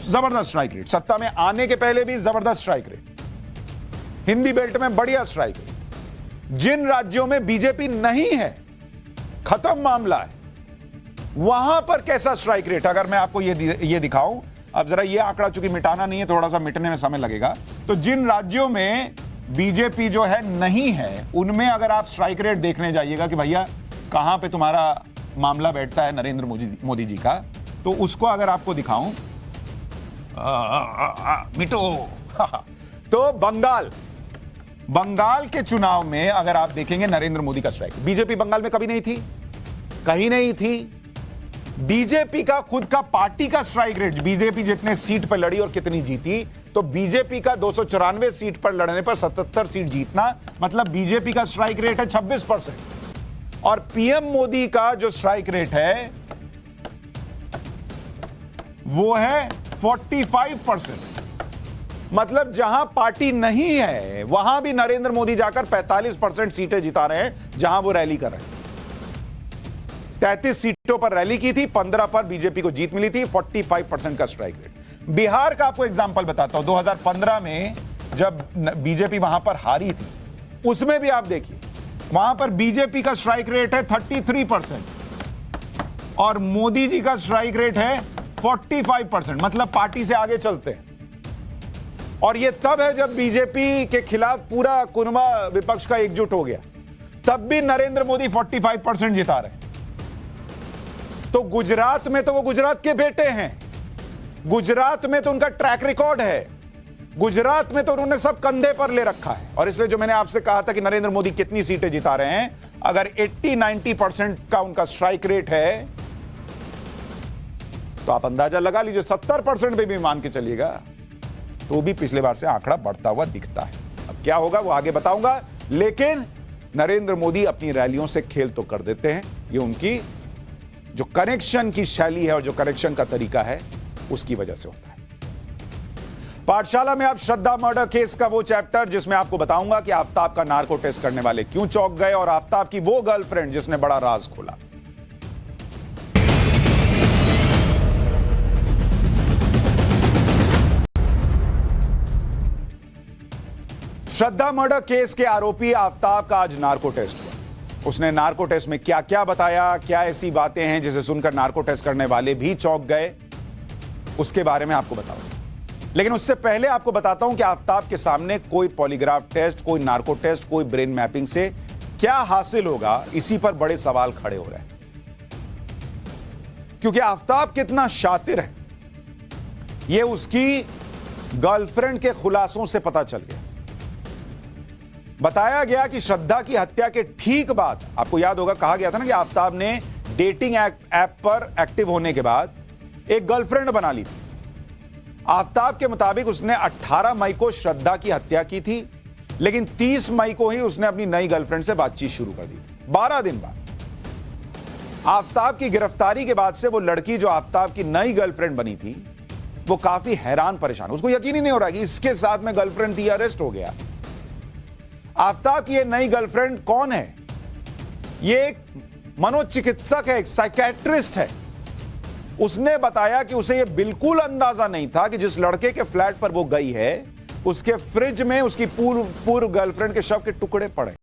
जबरदस्त स्ट्राइक रेट, सत्ता में आने के पहले भी जबरदस्त स्ट्राइक रेट, हिंदी बेल्ट में बढ़िया स्ट्राइक रेट। जिन राज्यों में बीजेपी नहीं है, खत्म मामला है, वहां पर कैसा स्ट्राइक रेट, अगर मैं आपको ये दिखाऊं, अब जरा ये आंकड़ा चूंकि मिटाना नहीं है, थोड़ा सा मिटने में समय लगेगा, तो जिन राज्यों में बीजेपी जो है नहीं है, उनमें अगर आप स्ट्राइक रेट देखने जाइएगा कि भैया कहां पे तुम्हारा मामला बैठता है नरेंद्र मोदी जी का, तो उसको अगर आपको दिखाऊं, मिटो तो बंगाल के चुनाव में अगर आप देखेंगे नरेंद्र मोदी का स्ट्राइक, बीजेपी बंगाल में कभी नहीं थी, कहीं नहीं थी। बीजेपी का खुद का पार्टी का स्ट्राइक रेट, बीजेपी जितने सीट पर लड़ी और कितनी जीती, तो बीजेपी का 294 सीट पर लड़ने पर 77 सीट जीतना, मतलब बीजेपी का स्ट्राइक रेट है 26%। और पीएम मोदी का जो स्ट्राइक रेट है वो है 45%। मतलब जहां पार्टी नहीं है वहां भी नरेंद्र मोदी जाकर 45% सीटें जिता रहे हैं जहां वो रैली कर रहे हैं। 33 सीटों पर रैली की थी, 15 पर बीजेपी को जीत मिली थी, 45% का स्ट्राइक रेट। बिहार का आपको एग्जांपल बताता हूं, 2015 में जब बीजेपी वहां पर हारी थी, उसमें भी आप देखिए, वहां पर बीजेपी का स्ट्राइक रेट है 33% और मोदी जी का स्ट्राइक रेट है 45%, मतलब पार्टी से आगे चलते हैं। और यह तब है जब बीजेपी के खिलाफ पूरा कुनबा विपक्ष का एकजुट हो गया, तब भी नरेंद्र मोदी 45% जिता रहे। तो गुजरात में तो वो गुजरात के बेटे हैं, गुजरात में तो उनका ट्रैक रिकॉर्ड है, गुजरात में तो उन्होंने सब कंधे पर ले रखा है। और इसलिए जो मैंने आपसे कहा था कि नरेंद्र मोदी कितनी सीटें जिता रहे हैं, अगर 80-90% का उनका स्ट्राइक रेट है तो आप अंदाजा लगा लीजिए, 70% पे भी मान के चलिएगा, तो भी पिछले बार से आंकड़ा बढ़ता हुआ दिखता है। अब क्या होगा वो आगे बताऊंगा, लेकिन नरेंद्र मोदी अपनी रैलियों से खेल तो कर देते हैं। ये उनकी जो कनेक्शन की शैली है और जो कनेक्शन का तरीका है, उसकी वजह से होता है। पाठशाला में अब श्रद्धा मर्डर केस का वो चैप्टर जिसमें आपको बताऊंगा कि आफ्ताब का नार्को टेस्ट करने वाले क्यों चौंक गए और आफ्ताब की वो गर्लफ्रेंड जिसने बड़ा राज खोला। श्रद्धा मर्डर केस के आरोपी आफ्ताब का आज नार्को टेस्ट हुआ। उसने नार्को टेस्ट में क्या क्या बताया, क्या ऐसी बातें हैं जिसे सुनकर नार्को टेस्ट करने वाले भी चौंक गए, उसके बारे में आपको बताऊंगा। लेकिन उससे पहले आपको बताता हूं कि आफ्ताब के सामने कोई पॉलीग्राफ टेस्ट, कोई नार्को टेस्ट, कोई ब्रेन मैपिंग से क्या हासिल होगा, इसी पर बड़े सवाल खड़े हो रहे हैं। क्योंकि आफ्ताब कितना शातिर है, यह उसकी गर्लफ्रेंड के खुलासों से पता चल गया। बताया गया कि श्रद्धा की हत्या के ठीक बाद, आपको याद होगा कहा गया था ना कि आफ्ताब ने डेटिंग ऐप पर एक्टिव होने के बाद एक गर्लफ्रेंड बना ली थी। आफ्ताब के मुताबिक उसने 18 मई को श्रद्धा की हत्या की थी, लेकिन 30 मई को ही उसने अपनी नई गर्लफ्रेंड से बातचीत शुरू कर दी थी। 12 दिन बाद आफ्ताब की गिरफ्तारी के बाद से वो लड़की जो आफ्ताब की नई गर्लफ्रेंड बनी थी, वो काफी हैरान परेशान, उसको यकीन ही नहीं हो रहा कि इसके साथ में गर्लफ्रेंड थी, अरेस्ट हो गया। आफ्ताब की ये नई गर्लफ्रेंड कौन है? ये एक मनोचिकित्सक है, एक साइकेट्रिस्ट है। उसने बताया कि उसे ये बिल्कुल अंदाजा नहीं था कि जिस लड़के के फ्लैट पर वो गई है, उसके फ्रिज में उसकी पूर्व गर्लफ्रेंड के शव के टुकड़े पड़े।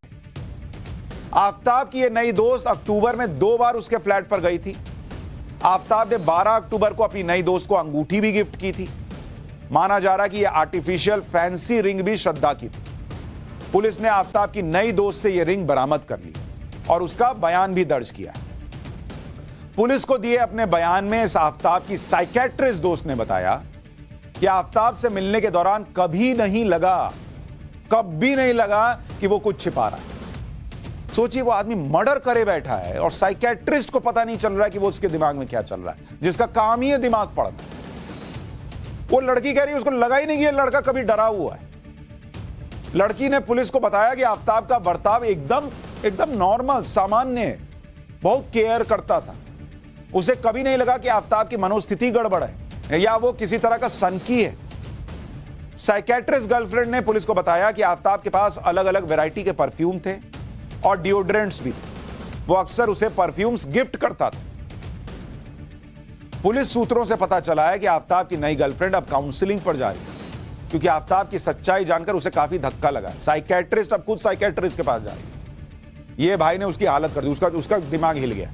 आफ्ताब की ये नई दोस्त अक्टूबर में 2 बार उसके फ्लैट पर गई थी। आफ्ताब ने 12 अक्टूबर को अपनी नई दोस्त को अंगूठी भी गिफ्ट की थी। माना जा रहा कि यह आर्टिफिशियल फैंसी रिंग भी श्रद्धा की थी। पुलिस ने आफ्ताब की नई दोस्त से यह रिंग बरामद कर ली और उसका बयान भी दर्ज किया। पुलिस को दिए अपने बयान में इस आफ्ताब की साइकेट्रिस्ट दोस्त ने बताया कि आफ्ताब से मिलने के दौरान कभी नहीं लगा कि वो कुछ छिपा रहा है। सोचिए, वो आदमी मर्डर करे बैठा है और साइकेट्रिस्ट को पता नहीं चल रहा है कि वो उसके दिमाग में क्या चल रहा है, जिसका काम ही है दिमाग पढ़ना। वो लड़की कह रही है उसको लगा ही नहीं कि ये लड़का कभी डरा हुआ है। लड़की ने पुलिस को बताया कि आफ्ताब का बर्ताव एकदम नॉर्मल, सामान्य, बहुत केयर करता था। उसे कभी नहीं लगा कि आफ्ताब की मनोस्थिति गड़बड़ है या वो किसी तरह का सनकी है। साइकेट्रिस्ट गर्लफ्रेंड ने पुलिस को बताया कि आफ्ताब के पास अलग अलग वैरायटी के परफ्यूम थे, और डिओड्रेंट्स भी थे। वो अक्सर उसे परफ्यूम्स गिफ्ट करता था। पुलिस सूत्रों से पता चला है कि आफताब की नई गर्लफ्रेंड अब काउंसलिंग पर जा रही है, क्योंकि आफताब की सच्चाई जानकर उसे काफी धक्का लगा है। साइकेट्रिस्ट अब खुद साइकेट्रिस्ट के पास जा रही है। ये भाई ने उसकी हालत कर दी, उसका दिमाग हिल गया।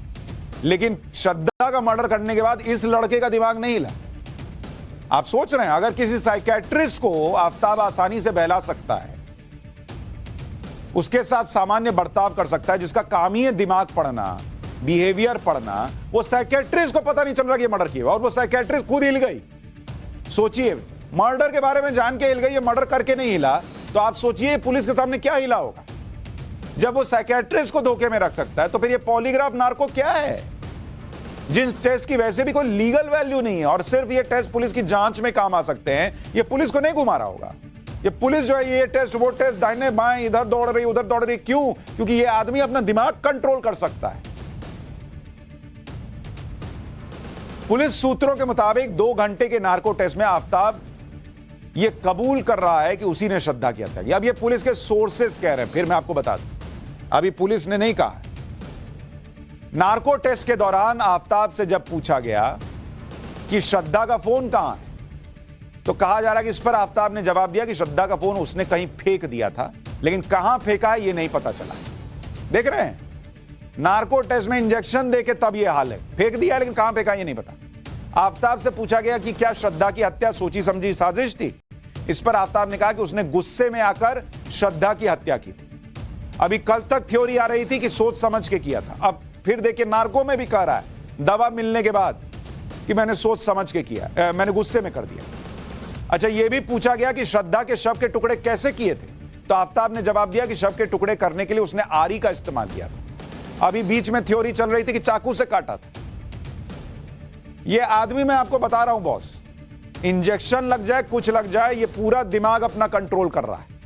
लेकिन श्रद्धा का मर्डर करने के बाद इस लड़के का दिमाग नहीं हिला। आप सोच रहे हैं अगर किसी साइकेट्रिस्ट को आफताब आसानी से बहला सकता है, उसके साथ सामान्य बर्ताव कर सकता है, जिसका काम ही है दिमाग पढ़ना, बिहेवियर पढ़ना, वो साइकेट्रिस्ट को पता नहीं चल रहा कि मर्डर किया, और वो साइकेट्रिस्ट खुद हिल गई। सोचिए, मर्डर के बारे में जान के हिल गई, ये मर्डर करके नहीं हिला, तो आप सोचिए पुलिस के सामने क्या हिला होगा। जब वो साइकेट्रिस्ट को धोखे में रख सकता है, तो फिर ये पॉलीग्राफ नार्को क्या है, जिन टेस्ट की वैसे भी कोई लीगल वैल्यू नहीं है, और सिर्फ ये टेस्ट पुलिस की जांच में काम आ सकते हैं। ये पुलिस को नहीं घुमा रहा होगा। ये पुलिस जो है ये टेस्ट वो टेस्ट, दाहिने बाएं, इधर दौड़ रही उधर दौड़ रही, क्यों? क्योंकि ये आदमी अपना दिमाग कंट्रोल कर सकता है। पुलिस सूत्रों के मुताबिक 2 घंटे के नार्को टेस्ट में आफताब ये कबूल कर रहा है कि उसी ने श्रद्धा की हत्या की। अब ये पुलिस के सोर्सेस कह रहे हैं, फिर मैं आपको बता दूं, अभी पुलिस ने नहीं कहा। नार्को टेस्ट के दौरान आफताब से जब पूछा गया कि श्रद्धा का फोन कहां है, तो कहा जा रहा है कि इस पर आफताब ने जवाब दिया कि श्रद्धा का फोन उसने कहीं फेंक दिया था, लेकिन कहां फेंका है ये नहीं पता चला। देख रहे हैं, नार्को टेस्ट में इंजेक्शन देके तब ये हाल है, फेंक दिया लेकिन कहां फेंका ये नहीं पता। आफताब से पूछा गया कि क्या श्रद्धा की हत्या सोची समझी साजिश थी। इस पर आफताब ने कहा कि उसने गुस्से में आकर श्रद्धा की हत्या की थी। अभी कल तक थ्योरी आ रही थी कि सोच समझ के किया था, अब फिर देखिए नार्को में भी कह रहा है दवा मिलने के बाद कि मैंने सोच समझ के किया, मैंने गुस्से में कर दिया। अच्छा, यह भी पूछा गया कि श्रद्धा के शव के टुकड़े कैसे किए थे, तो आफताब ने जवाब दिया कि शव के टुकड़े करने के लिए उसने आरी का इस्तेमाल किया था। अभी बीच में थ्योरी चल रही थी कि चाकू से काटा था। यह आदमी, मैं आपको बता रहा हूं बॉस, इंजेक्शन लग जाए कुछ लग जाए, यह पूरा दिमाग अपना कंट्रोल कर रहा है।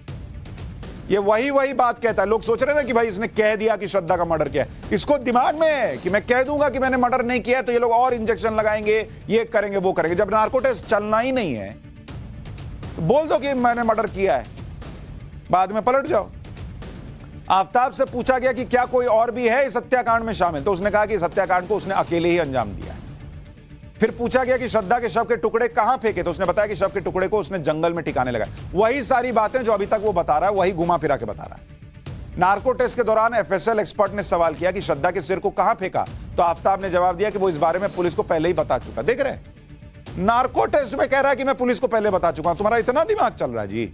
ये वही बात कहता है। लोग सोच रहे हैं ना कि भाई इसने कह दिया कि श्रद्धा का मर्डर किया, इसको दिमाग में है कि मैं कह दूंगा कि मैंने मर्डर नहीं किया तो ये लोग और इंजेक्शन लगाएंगे, ये करेंगे वो करेंगे। जब नार्को टेस्ट चलना ही नहीं है तो बोल दो कि मैंने मर्डर किया है, बाद में पलट जाओ। आफताब से पूछा गया कि क्या कोई और भी है इस हत्याकांड में शामिल, तो उसने कहा कि इस हत्याकांड को उसने अकेले ही अंजाम दिया है। फिर पूछा गया कि श्रद्धा के शव के टुकड़े कहां फेंके, तो उसने बताया कि शव के टुकड़े को उसने जंगल में ठिकाने लगाया। वही सारी बातें जो अभी तक वो बता रहा है, वही घुमा फिरा के बता रहा है। नार्को टेस्ट के दौरान एफएसएल एक्सपर्ट ने सवाल किया कि श्रद्धा के सिर को कहां फेंका, तो आफताब ने जवाब दिया कि वो इस बारे में पुलिस को पहले ही बता चुका। देख रहे हैं, नार्को टेस्ट में कह रहा है कि मैं पुलिस को पहले बता चुका हूं। तुम्हारा इतना दिमाग चल रहा है जी।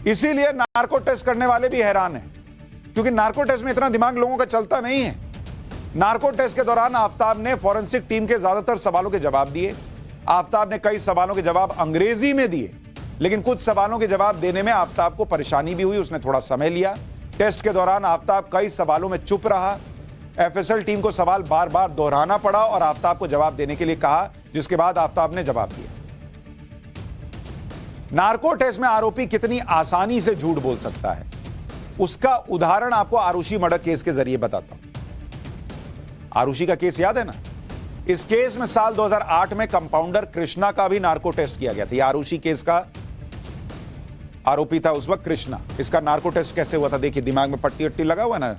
इसीलिए नार्को टेस्ट करने वाले भी हैरान हैं, क्योंकि नार्को टेस्ट में इतना दिमाग लोगों का चलता नहीं है। नार्को टेस्ट के दौरान आफताब ने फॉरेंसिक टीम के ज्यादातर सवालों के जवाब दिए। आफताब ने कई सवालों के जवाब अंग्रेजी में दिए, लेकिन कुछ सवालों के जवाब देने में आफताब को परेशानी भी हुई, उसने थोड़ा समय लिया। टेस्ट के दौरान आफताब कई सवालों में चुप रहा। एफएसएल टीम को सवाल बार बार दोहराना पड़ा और आफताब को जवाब देने के लिए कहा, जिसके बाद आफताब ने जवाब दिया। नार्को टेस्ट में आरोपी कितनी आसानी से झूठ बोल सकता है, उसका उदाहरण आपको आरुषि मर्डर केस के जरिए बताता हूं। आरुषि का केस याद है ना? इस केस में साल 2008 में कंपाउंडर कृष्णा का भी नार्को टेस्ट किया गया था। यह आरुषि केस का आरोपी था उस वक्त कृष्णा। इसका नार्को टेस्ट कैसे हुआ था देखिए, दिमाग में पट्टी वट्टी लगा हुआ ना,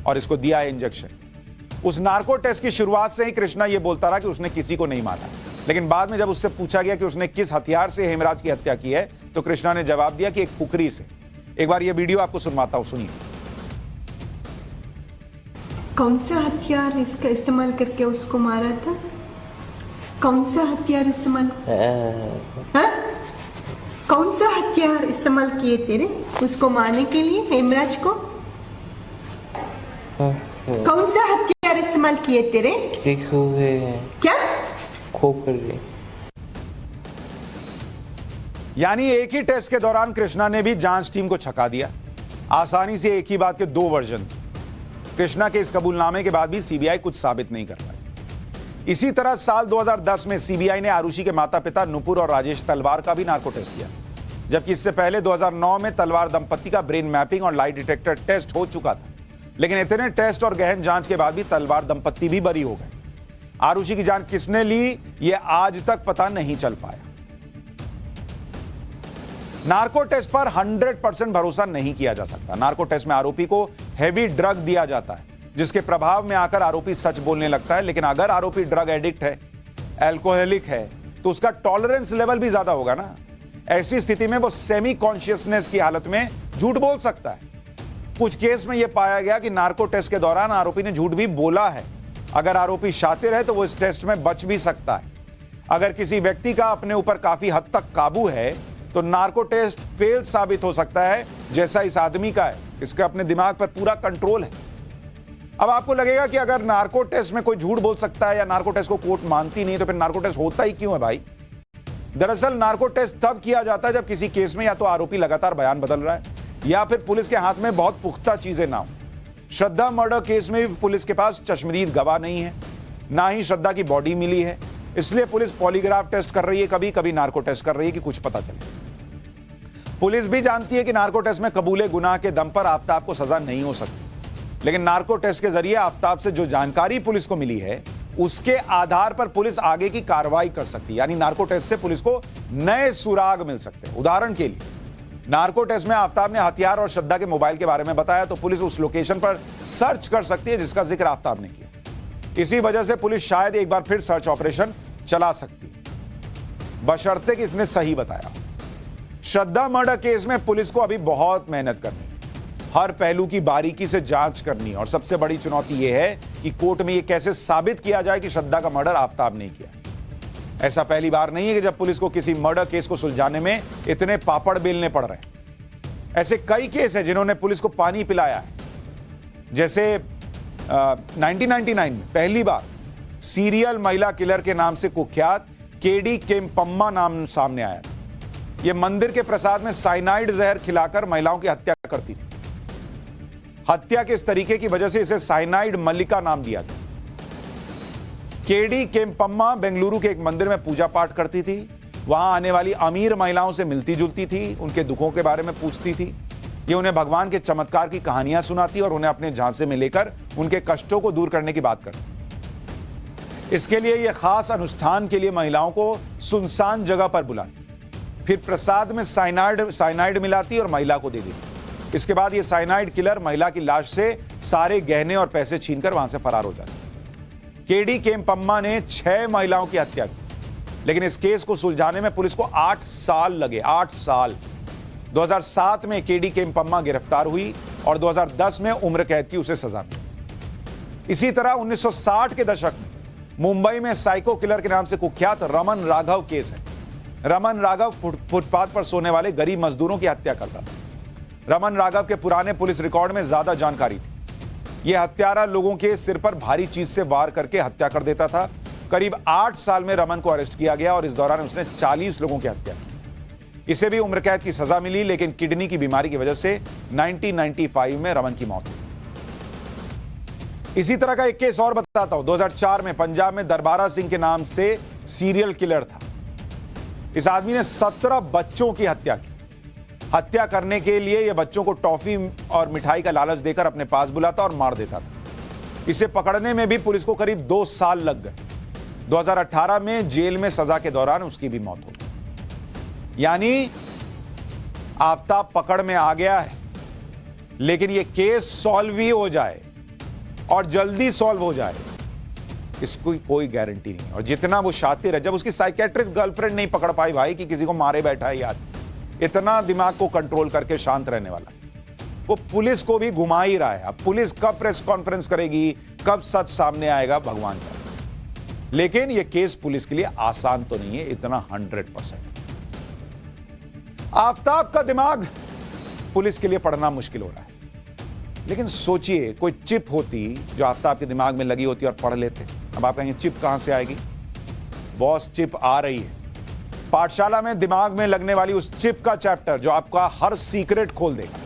और इसको दिया है इंजेक्शन। उस नार्को टेस्ट की शुरुआत से ही कृष्णा यह बोलता रहा कि उसने किसी को नहीं मारा, लेकिन बाद में जब उससे पूछा गया कि उसने किस हथियार से हेमराज की हत्या की है, तो कृष्णा ने जवाब दिया कि एक कुकरी से। एक बार यह वीडियो आपको सुनवाता हूं, सुनिए। कौन सा हथियार इसका इस्तेमाल करके उसको मारा था? कौन सा हथियार इस्तेमाल कौन सा हथियार इस्तेमाल किए तेरे उसको मारने के लिए, हेमराज को? कौन सा हथियार इस्तेमाल किए तेरे? क्या खोपड़ी। यानी एक ही टेस्ट के दौरान कृष्णा ने भी जांच टीम को छका दिया। आसानी से एक ही बात के 2 वर्जन। कृष्णा के इस कबूलनामे के बाद भी सीबीआई कुछ साबित नहीं कर पाई। इसी तरह साल 2010 में सीबीआई ने आरुषि के माता पिता नुपुर और राजेश तलवार का भी नार्को टेस्ट किया, जबकि इससे पहले 2009 में तलवार दंपत्ति का ब्रेन मैपिंग और लाई डिटेक्टर टेस्ट हो चुका था। लेकिन इतने टेस्ट और गहन जांच के बाद भी तलवार दंपत्ति भी बरी हो गए। आरुषि की जान किसने ली, यह आज तक पता नहीं चल पाया। नार्को टेस्ट पर 100% भरोसा नहीं किया जा सकता। नार्को टेस्ट में आरोपी को हैवी ड्रग दिया जाता है, जिसके प्रभाव में आकर आरोपी सच बोलने लगता है। लेकिन अगर आरोपी ड्रग एडिक्ट है, अल्कोहलिक है, तो उसका टॉलरेंस लेवल भी ज्यादा होगा ना। ऐसी स्थिति में वो सेमी कॉन्शियसनेस की हालत में झूठ बोल सकता है। कुछ केस में यह पाया गया कि नार्को टेस्ट के दौरान आरोपी ने झूठ भी बोला है। अगर आरोपी शातिर है तो वो इस टेस्ट में बच भी सकता है। अगर किसी व्यक्ति का अपने ऊपर काफी हद तक काबू है तो नार्को टेस्ट फेल साबित हो सकता है, जैसा इस आदमी का है। इसके अपने दिमाग पर पूरा कंट्रोल है। अब आपको लगेगा कि अगर नार्को टेस्ट में कोई झूठ बोल सकता है या नार्को टेस्ट को कोर्ट मानती नहीं, तो फिर नार्को टेस्ट होता ही क्यों है भाई? दरअसल नार्को टेस्ट तब किया जाता है जब किसी केस में या तो आरोपी लगातार बयान बदल रहा है या फिर पुलिस के हाथ में बहुत पुख्ता चीजें ना हो। श्रद्धा मर्डर केस में भी पुलिस के पास चश्मदीद गवाह नहीं है, ना ही श्रद्धा की बॉडी मिली है। इसलिए पुलिस पॉलीग्राफ टेस्ट कर रही है, कभी कभी नार्को टेस्ट कर रही है कि कुछ पता चले। पुलिस भी जानती है कि नार्को टेस्ट में कबूले गुनाह के दम पर आफ्ताब को सजा नहीं हो सकती, लेकिन नार्को टेस्ट के जरिए आफ्ताब से जो जानकारी पुलिस को मिली है उसके आधार पर पुलिस आगे की कार्रवाई कर सकती है। यानी नार्को टेस्ट से पुलिस को नए सुराग मिल सकते हैं। उदाहरण के लिए, नार्को टेस्ट में आफ्ताब ने हथियार और श्रद्धा के मोबाइल के बारे में बताया तो पुलिस उस लोकेशन पर सर्च कर सकती है जिसका जिक्र आफ्ताब ने किया। इसी वजह से पुलिस शायद एक बार फिर सर्च ऑपरेशन चला सकती है, बशर्ते कि इसने सही बताया। श्रद्धा मर्डर केस में पुलिस को अभी बहुत मेहनत करनी है, हर पहलू की बारीकी से जांच करनी है और सबसे बड़ी चुनौती यह है कि कोर्ट में यह कैसे साबित किया जाए कि श्रद्धा का मर्डर आफ्ताब ने किया। ऐसा पहली बार नहीं है कि जब पुलिस को किसी मर्डर केस को सुलझाने में इतने पापड़ बेलने पड़ रहे हैं। ऐसे कई केस हैं जिन्होंने पुलिस को पानी पिलाया है। जैसे 1999 में पहली बार सीरियल महिला किलर के नाम से कुख्यात केडी केम्पम्मा नाम सामने आया था। यह मंदिर के प्रसाद में साइनाइड जहर खिलाकर महिलाओं की हत्या करती थी। हत्या के इस तरीके की वजह से इसे साइनाइड मल्लिका नाम दिया गया। केडी केम्पम्मा बेंगलुरु के एक मंदिर में पूजा पाठ करती थी। वहां आने वाली अमीर महिलाओं से मिलती जुलती थी, उनके दुखों के बारे में पूछती थी। ये उन्हें भगवान के चमत्कार की कहानियां सुनाती और उन्हें अपने झांसे में लेकर उनके कष्टों को दूर करने की बात करती। इसके लिए यह खास अनुष्ठान के लिए महिलाओं को सुनसान जगह पर बुलाती, फिर प्रसाद में साइनाइड मिलाती और महिला को दे देती। इसके बाद यह साइनाइड किलर महिला की लाश से सारे गहने और पैसे छीनकर वहां से फरार हो जाती। केडी केम्पम्मा ने 6 महिलाओं की हत्या की, लेकिन इस केस को सुलझाने में पुलिस को 8 साल लगे। 8 साल। 2007 में केडी केम्पम्मा गिरफ्तार हुई और 2010 में उम्र कैद की उसे सजा मिली। इसी तरह 1960 के दशक में मुंबई में साइको किलर के नाम से कुख्यात रमन राघव केस है। रमन राघव फुटपाथ पर सोने वाले गरीब मजदूरों की हत्या करता था। रमन राघव के पुराने पुलिस रिकॉर्ड में ज्यादा जानकारी थी। यह हत्यारा लोगों के सिर पर भारी चीज से वार करके हत्या कर देता था। करीब 8 साल में रमन को अरेस्ट किया गया और इस दौरान उसने 40 लोगों की हत्या की। इसे भी उम्र कैद की सजा मिली, लेकिन किडनी की बीमारी की वजह से 1995 में रमन की मौत हुई। इसी तरह का एक केस और बताता हूं। 2004 में पंजाब में दरबारा सिंह के नाम से सीरियल किलर था। इस आदमी ने 17 बच्चों की हत्या की। हत्या करने के लिए यह बच्चों को टॉफी और मिठाई का लालच देकर अपने पास बुलाता और मार देता था। इसे पकड़ने में भी पुलिस को करीब 2 साल लग गए। 2018 में जेल में सजा के दौरान उसकी भी मौत हो गई। यानी आफ्ताब पकड़ में आ गया है, लेकिन यह केस सॉल्व ही हो जाए और जल्दी सॉल्व हो जाए, इसकी कोई गारंटी नहीं। और जितना वो शातिर है, जब उसकी साइकेट्रिस्ट गर्लफ्रेंड नहीं पकड़ पाई भाई कि किसी को मारे बैठा है यार, इतना दिमाग को कंट्रोल करके शांत रहने वाला, वो पुलिस को भी घुमा ही रहा है। अब पुलिस कब प्रेस कॉन्फ्रेंस करेगी, कब सच सामने आएगा, भगवान का। लेकिन यह केस पुलिस के लिए आसान तो नहीं है इतना 100%। आफ्ताब का दिमाग पुलिस के लिए पढ़ना मुश्किल हो रहा है। लेकिन सोचिए कोई चिप होती जो आफ्ताब के दिमाग में लगी होती और पढ़ लेते। अब आप कहेंगे चिप कहां से आएगी? बॉस, चिप आ रही है। पाठशाला में दिमाग में लगने वाली उस चिप का चैप्टर जो आपका हर सीक्रेट खोल देगा।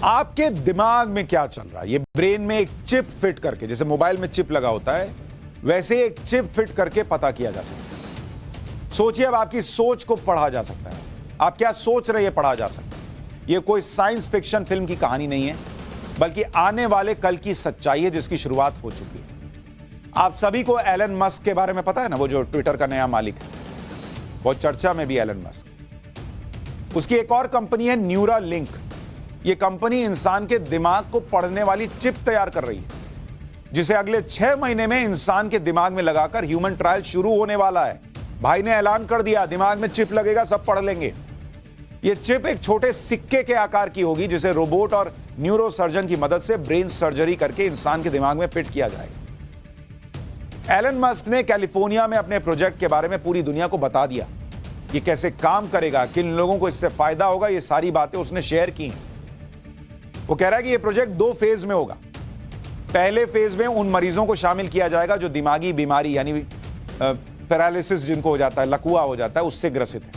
आपके दिमाग में क्या चल रहा है, ये ब्रेन में एक चिप फिट करके, जैसे मोबाइल में चिप लगा होता है वैसे एक चिप फिट करके पता किया जा सकता है। सोचिए, अब आपकी सोच को पढ़ा जा सकता है। आप क्या सोच रहे हैं पढ़ा जा सकता है। यह कोई साइंस फिक्शन फिल्म की कहानी नहीं है, बल्कि आने वाले कल की सच्चाई है जिसकी शुरुआत हो चुकी है। आप सभी को एलन मस्क के बारे में पता है ना, वो जो ट्विटर का नया मालिक है, बहुत चर्चा में भी एलन मस्क। उसकी एक और कंपनी है न्यूरालिंक। ये कंपनी इंसान के दिमाग को पढ़ने वाली चिप तैयार कर रही है, जिसे अगले 6 महीने में इंसान के दिमाग में लगाकर ह्यूमन ट्रायल शुरू होने वाला है। भाई ने ऐलान कर दिया, दिमाग में चिप लगेगा, सब पढ़ लेंगे। यह चिप एक छोटे सिक्के के आकार की होगी, जिसे रोबोट और न्यूरो सर्जन की मदद से ब्रेन सर्जरी करके इंसान के दिमाग में फिट किया जाएगा। एलन मस्क ने कैलिफोर्निया में अपने प्रोजेक्ट के बारे में पूरी दुनिया को बता दिया। ये कैसे काम करेगा, किन लोगों को इससे फायदा होगा, ये सारी बातें उसने शेयर की हैं। वो कह रहा है कि यह प्रोजेक्ट 2 फेज में होगा। पहले फेज में उन मरीजों को शामिल किया जाएगा जो दिमागी बीमारी यानी पैरालिसिस जिनको हो जाता है, लकवा हो जाता है, उससे ग्रसित है।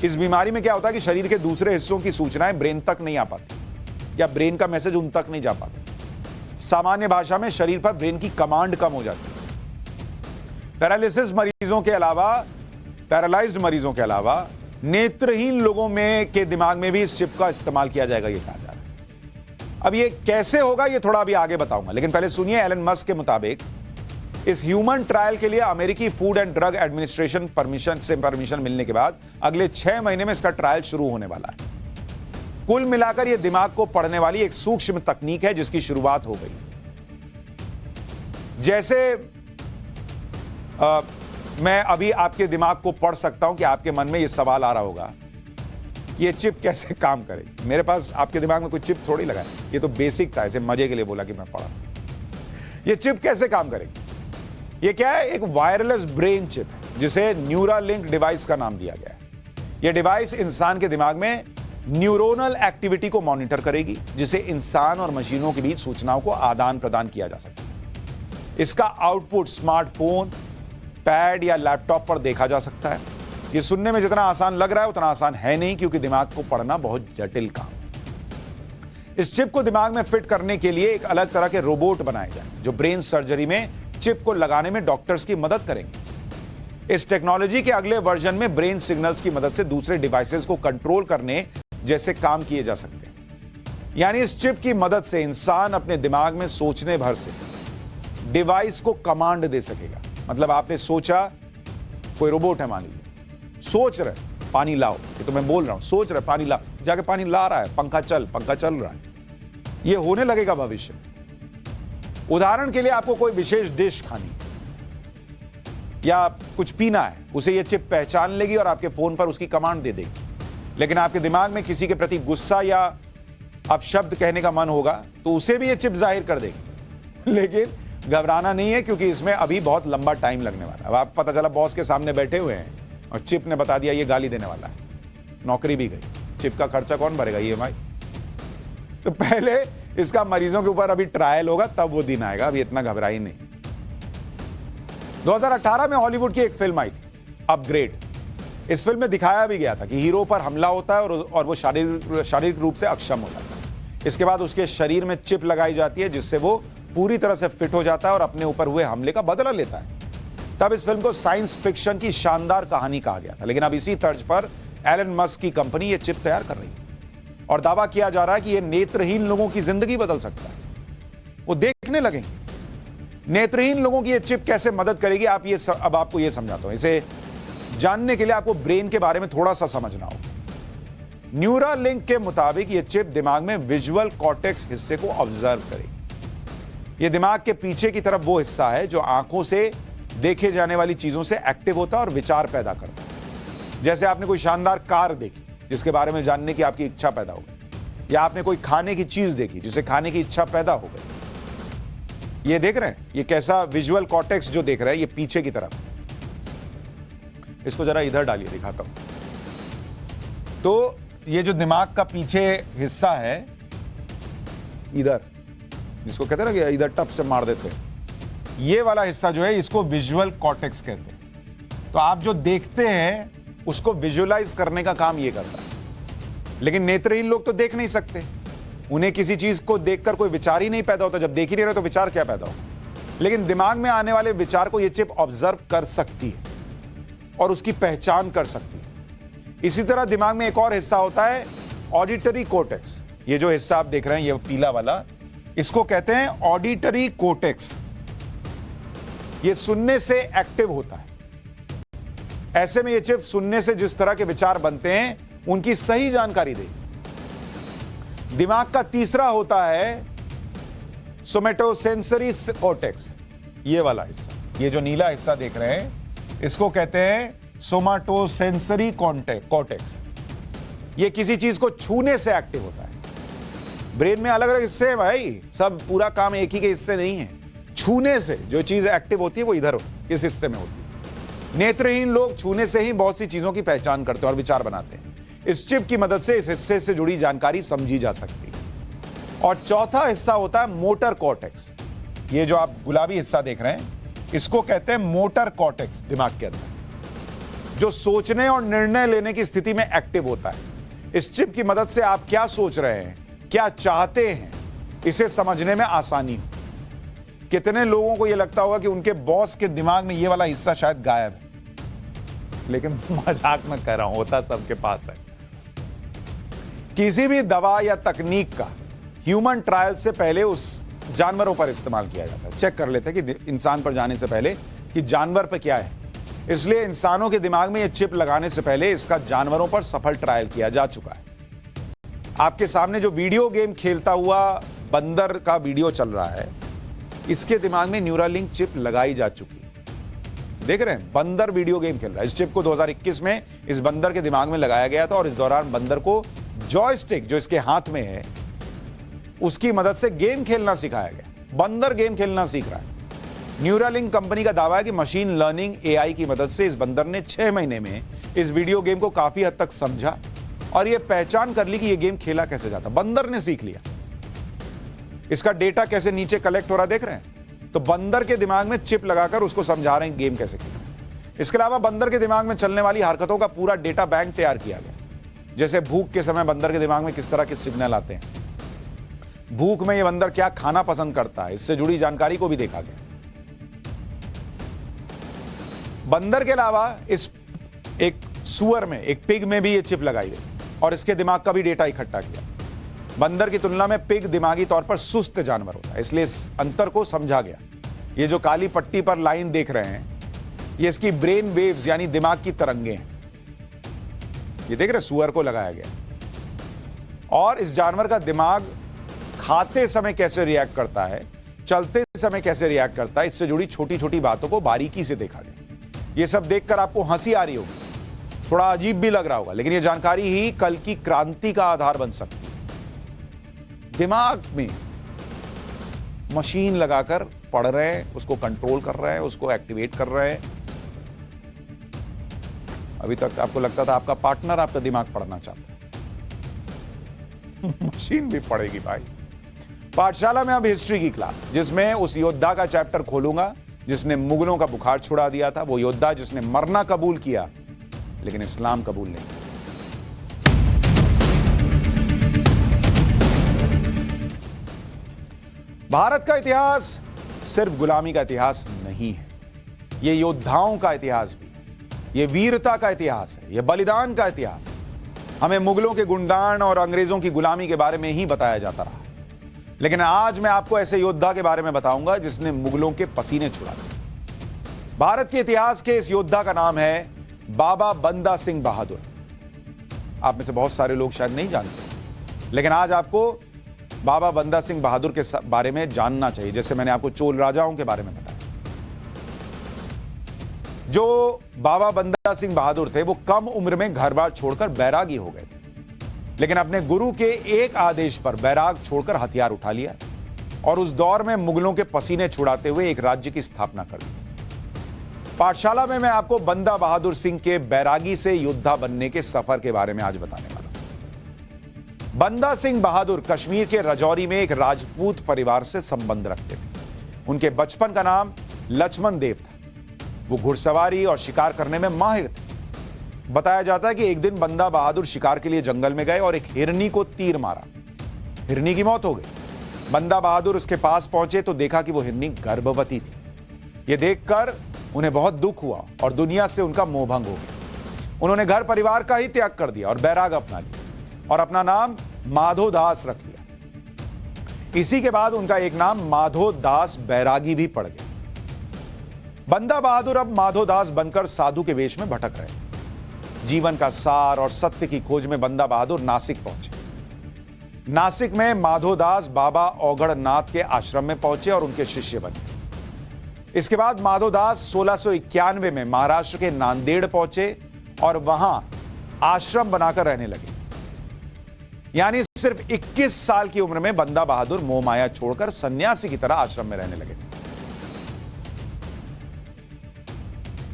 इस बीमारी में क्या होता है कि शरीर के दूसरे हिस्सों की सूचनाएं ब्रेन तक नहीं आ पाती या ब्रेन का मैसेज उन तक नहीं जा पाता। सामान्य भाषा में शरीर पर ब्रेन की कमांड कम हो जाती है। पैरालिसिस मरीजों के अलावा, पैरालाइज्ड मरीजों के अलावा नेत्रहीन लोगों में के दिमाग में भी इस चिप का इस्तेमाल किया जाएगा, ये कहा जा रहा है। अब ये कैसे होगा ये थोड़ा अभी आगे बताऊंगा, लेकिन पहले सुनिए एलन मस्क के मुताबिक इस ह्यूमन ट्रायल के लिए अमेरिकी food and drug administration permission मिलने के बाद अगले 6 महीने में इसका ट्रायल शुरू होने वाला है। कुल मिलाकर यह दिमाग को पढ़ने वाली एक सूक्ष्म तकनीक है जिसकी शुरुआत हो गई। जैसे मैं अभी आपके दिमाग को पढ़ सकता हूं कि आपके मन में यह सवाल आ रहा होगा कि यह चिप कैसे काम करेगी। मेरे पास आपके दिमाग में कोई चिप थोड़ी लगा है, ये तो बेसिक था, ऐसे मजे के लिए बोला कि मैं पढ़ा। यह चिप कैसे काम करेगी? यह क्या है? एक वायरलेस ब्रेन चिप जिसे न्यूरालिंक डिवाइस का नाम दिया गया है। यह डिवाइस इंसान के दिमाग में न्यूरोनल एक्टिविटी को मॉनिटर करेगी, जिसे इंसान और मशीनों के बीच सूचनाओं को आदान प्रदान किया जा सकता है। इसका आउटपुट स्मार्टफोन, पैड या लैपटॉप पर देखा जा सकता है। यह सुनने में जितना आसान लग रहा है उतना आसान है नहीं, क्योंकि दिमाग को पढ़ना बहुत जटिल काम है। इस चिप को दिमाग में फिट करने के लिए एक अलग तरह के रोबोट बनाए जाए जो ब्रेन सर्जरी में चिप को लगाने में डॉक्टर्स की मदद करेंगे। इस टेक्नोलॉजी के अगले वर्जन में ब्रेन सिग्नल्स की मदद से दूसरे डिवाइसेस को कंट्रोल करने जैसे काम किए जा सकते हैं। यानी इस चिप की मदद से इंसान अपने दिमाग में सोचने भर से डिवाइस को कमांड दे सकेगा। मतलब आपने सोचा, कोई रोबोट है मान लीजिए, सोच रहे पानी लाओ, ये तो मैं बोल रहा हूं, सोच रहे पानी लाओ, जाके पानी ला रहा है, पंखा चल रहा है। ये होने लगेगा भविष्य में। उदाहरण के लिए आपको कोई विशेष डिश खानी या कुछ पीना है, उसे यह चिप पहचान लेगी और आपके फोन पर उसकी कमांड दे देगी। लेकिन आपके दिमाग में किसी के प्रति गुस्सा या अपशब्द कहने का मन होगा तो उसे भी यह चिप जाहिर कर देगी। लेकिन घबराना नहीं है, क्योंकि इसमें अभी बहुत लंबा टाइम लगने वाला है। अब आप पता चला बॉस के सामने बैठे हुए हैं और चिप ने बता दिया ये गाली देने वाला है, नौकरी भी गई। चिप का खर्चा कौन भरेगा? EMI। तो पहले इसका मरीजों के ऊपर अभी ट्रायल होगा, तब वो दिन आएगा। अभी इतना घबराई नहीं। 2018 में हॉलीवुड की एक फिल्म आई थी, अपग्रेड। इस फिल्म में दिखाया भी गया था कि हीरो पर हमला होता है और वो शारीरिक रूप से अक्षम हो जाता है। इसके बाद उसके शरीर में चिप लगाई जाती है, जिससे वो पूरी तरह से फिट हो जाता है और अपने ऊपर हुए हमले का बदला लेता है। तब इस फिल्म को साइंस फिक्शन की शानदार कहानी कहा गया था। लेकिन अब इसी तर्ज पर एलन मस्क की कंपनी ये चिप तैयार कर रही है और दावा किया जा रहा है कि यह नेत्रहीन लोगों की जिंदगी बदल सकता है। वो देखने लगेंगे नेत्रहीन लोगों की यह चिप कैसे मदद करेगी। अब आपको यह समझाता हूं। इसे जानने के लिए आपको ब्रेन के बारे में थोड़ा सा समझना होगा। न्यूरालिंक के मुताबिक यह चिप दिमाग में विजुअल कॉर्टेक्स हिस्से को ऑब्जर्व करेगी। यह दिमाग के पीछे की तरफ वो हिस्सा है जो आंखों से देखे जाने वाली चीजों से एक्टिव होता है और विचार पैदा करता है। जैसे आपने कोई शानदार कार देखी जिसके बारे में जानने की आपकी इच्छा पैदा हो गई, या आपने कोई खाने की चीज देखी जिसे खाने की इच्छा पैदा हो गई। ये देख रहे हैं, ये कैसा विजुअल कॉर्टेक्स जो देख रहे हैं, ये पीछे की तरफ। इसको जरा इधर डालिए, दिखाता हूं। तो ये जो दिमाग का पीछे हिस्सा है इधर, जिसको कहते हैं ना कि इधर टप से मार देते हैं, ये वाला हिस्सा जो है इसको विजुअल कॉर्टेक्स कहते हैं। तो आप जो देखते हैं उसको विजुअलाइज करने का काम ये करता है। लेकिन नेत्रहीन लोग तो देख नहीं सकते, उन्हें किसी चीज को देखकर कोई विचार ही नहीं पैदा होता। जब देख ही नहीं रहे तो विचार क्या पैदा होगा? लेकिन दिमाग में आने वाले विचार को यह चिप ऑब्जर्व कर सकती है और उसकी पहचान कर सकती है। इसी तरह दिमाग में एक और हिस्सा होता है ऑडिटरी कोर्टेक्स। ये जो हिस्सा आप देख रहे हैं, ये पीला वाला, इसको कहते हैं ऑडिटरी कोर्टेक्स। ये सुनने से एक्टिव होता है। ऐसे में ये चिप सुनने से जिस तरह के विचार बनते हैं उनकी सही जानकारी देगी। दिमाग का तीसरा होता है सोमेटोसेंसरी कॉर्टेक्स, ये वाला हिस्सा, ये जो नीला हिस्सा देख रहे हैं इसको कहते हैं सोमाटोसेंसरी कॉर्टेक्स। ये किसी चीज को छूने से एक्टिव होता है। ब्रेन में अलग अलग हिस्से हैं भाई, सब पूरा काम एक ही के हिस्से नहीं है। छूने से जो चीज एक्टिव होती है वो इधर इस हिस्से में होती है। नेत्रहीन लोग छूने से ही बहुत सी चीजों की पहचान करते हैं और विचार बनाते हैं। इस चिप की मदद से इस हिस्से से जुड़ी जानकारी समझी जा सकती है। और चौथा हिस्सा होता है मोटर कॉर्टेक्स। ये जो आप गुलाबी हिस्सा देख रहे हैं इसको कहते हैं मोटर कॉर्टेक्स, दिमाग के अंदर, जो सोचने और निर्णय लेने की स्थिति में एक्टिव होता है। इस चिप की मदद से आप क्या सोच रहे हैं, क्या चाहते हैं, इसे समझने में आसानी हो। कितने लोगों को यह लगता होगा कि उनके बॉस के दिमाग में यह वाला हिस्सा शायद गायब है, लेकिन मजाक में कह रहा हूं, होता सबके पास है। किसी भी दवा या तकनीक का ह्यूमन ट्रायल से पहले उस जानवरों पर इस्तेमाल किया जाता है। चेक कर लेते हैं कि इंसान पर जाने से पहले कि जानवर पर क्या है। इसलिए इंसानों के दिमाग में यह चिप लगाने से पहले इसका जानवरों पर सफल ट्रायल किया जा चुका है। आपके सामने जो वीडियो गेम खेलता हुआ बंदर का वीडियो चल रहा है, इसके दिमाग में न्यूरालिंक चिप लगाई जा चुकी है। देख रहे हैं, बंदर वीडियो गेम खेल रहा है। इस चिप को 2021 में इस बंदर के दिमाग में लगाया गया था और इस दौरान बंदर को जॉयस्टिक जो इसके हाथ में है उसकी मदद से गेम खेलना सिखाया गया। बंदर गेम खेलना सीख रहा है। न्यूरालिंक कंपनी का दावा है कि मशीन लर्निंग एआई की मदद से इस बंदर ने 6 महीने में इस वीडियो गेम को काफी हद तक समझा और यह पहचान कर ली कि यह गेम खेला कैसे जाता। बंदर ने सीख लिया। इसका डेटा कैसे नीचे कलेक्ट हो रहा देख रहे हैं। तो बंदर के दिमाग में चिप लगाकर उसको समझा रहे हैं गेम कैसे खेलना। इसके अलावा बंदर के दिमाग में चलने वाली हरकतों का पूरा डेटा बैंक तैयार किया गया। जैसे भूख के समय बंदर के दिमाग में किस तरह के सिग्नल आते हैं, भूख में यह बंदर क्या खाना पसंद करता है, इससे जुड़ी जानकारी को भी देखा गया। बंदर के अलावा इस एक सुअर में, एक पिग में भी यह चिप लगाई गई और इसके दिमाग का भी डेटा इकट्ठा किया। बंदर की तुलना में पिग दिमागी तौर पर सुस्त जानवर होता है, इसलिए इस अंतर को समझा गया। ये जो काली पट्टी पर लाइन देख रहे हैं, ये इसकी ब्रेन वेव्स यानी दिमाग की तरंगे हैं। ये देख रहे, सुअर को लगाया गया। और इस जानवर का दिमाग खाते समय कैसे रिएक्ट करता है, चलते समय कैसे रिएक्ट करता है, इससे जुड़ी छोटी छोटी बातों को बारीकी से देखा गया। ये सब देखकर आपको हंसी आ रही होगी, थोड़ा अजीब भी लग रहा होगा, लेकिन ये जानकारी ही कल की क्रांति का आधार बन सकती है। दिमाग में मशीन लगाकर पढ़ रहे हैं, उसको कंट्रोल कर रहे हैं, उसको एक्टिवेट कर रहे हैं। अभी तक आपको लगता था आपका पार्टनर आपका दिमाग पढ़ना चाहता है। मशीन भी पढ़ेगी भाई। पाठशाला में अब हिस्ट्री की क्लास, जिसमें उस योद्धा का चैप्टर खोलूंगा जिसने मुगलों का बुखार छुड़ा दिया था। वो योद्धा जिसने मरना कबूल किया लेकिन इस्लाम कबूल नहीं किया। भारत का इतिहास सिर्फ गुलामी का इतिहास नहीं है, यह योद्धाओं का इतिहास भी है, यह वीरता का इतिहास है, यह बलिदान का इतिहास है। हमें मुगलों के गुणगान और अंग्रेजों की गुलामी के बारे में ही बताया जाता रहा, लेकिन आज मैं आपको ऐसे योद्धा के बारे में बताऊंगा जिसने मुगलों के पसीने छुड़ा दिए। भारत के इतिहास के इस योद्धा का नाम है बाबा बंदा सिंह बहादुर। आप में से बहुत सारे लोग शायद नहीं जानते, लेकिन आज आपको बाबा बंदा सिंह बहादुर के बारे में जानना चाहिए, जैसे मैंने आपको चोल राजाओं के बारे में बताया। जो बाबा बंदा सिंह बहादुर थे वो कम उम्र में घर बार छोड़कर बैरागी हो गए थे, लेकिन अपने गुरु के एक आदेश पर बैराग छोड़कर हथियार उठा लिया और उस दौर में मुगलों के पसीने छुड़ाते हुए एक राज्य की स्थापना कर दी। पाठशाला में मैं आपको बंदा बहादुर सिंह के बैरागी से योद्धा बनने के सफर के बारे में आज बताने वाला हूं। बंदा सिंह बहादुर कश्मीर के राजौरी में एक राजपूत परिवार से संबंध रखते थे। उनके बचपन का नाम लक्ष्मण देव था। वो घुड़सवारी और शिकार करने में माहिर थे। बताया जाता है कि एक दिन बंदा बहादुर शिकार के लिए जंगल में गए और एक हिरनी को तीर मारा। हिरनी की मौत हो गई। बंदा बहादुर उसके पास पहुंचे तो देखा कि वो हिरनी गर्भवती थी। यह देखकर उन्हें बहुत दुख हुआ और दुनिया से उनका मोहभंग हो गया। उन्होंने घर परिवार का ही त्याग कर दिया और बैराग अपना लिया और अपना नाम माधो दास रख लिया। इसी के बाद उनका एक नाम माधो दास बैरागी भी पड़ गया। बंदा बहादुर अब माधोदास बनकर साधु के वेश में भटक रहे। जीवन का सार और सत्य की खोज में बंदा बहादुर नासिक पहुंचे। नासिक में माधोदास बाबा औगड़नाथ के आश्रम में पहुंचे और उनके शिष्य बने। इसके बाद माधोदास 1691 में महाराष्ट्र के नांदेड़ पहुंचे और वहां आश्रम बनाकर रहने लगे। यानी सिर्फ 21 साल की उम्र में बंदा बहादुर मोह माया छोड़कर सन्यासी की तरह आश्रम में रहने लगे थे।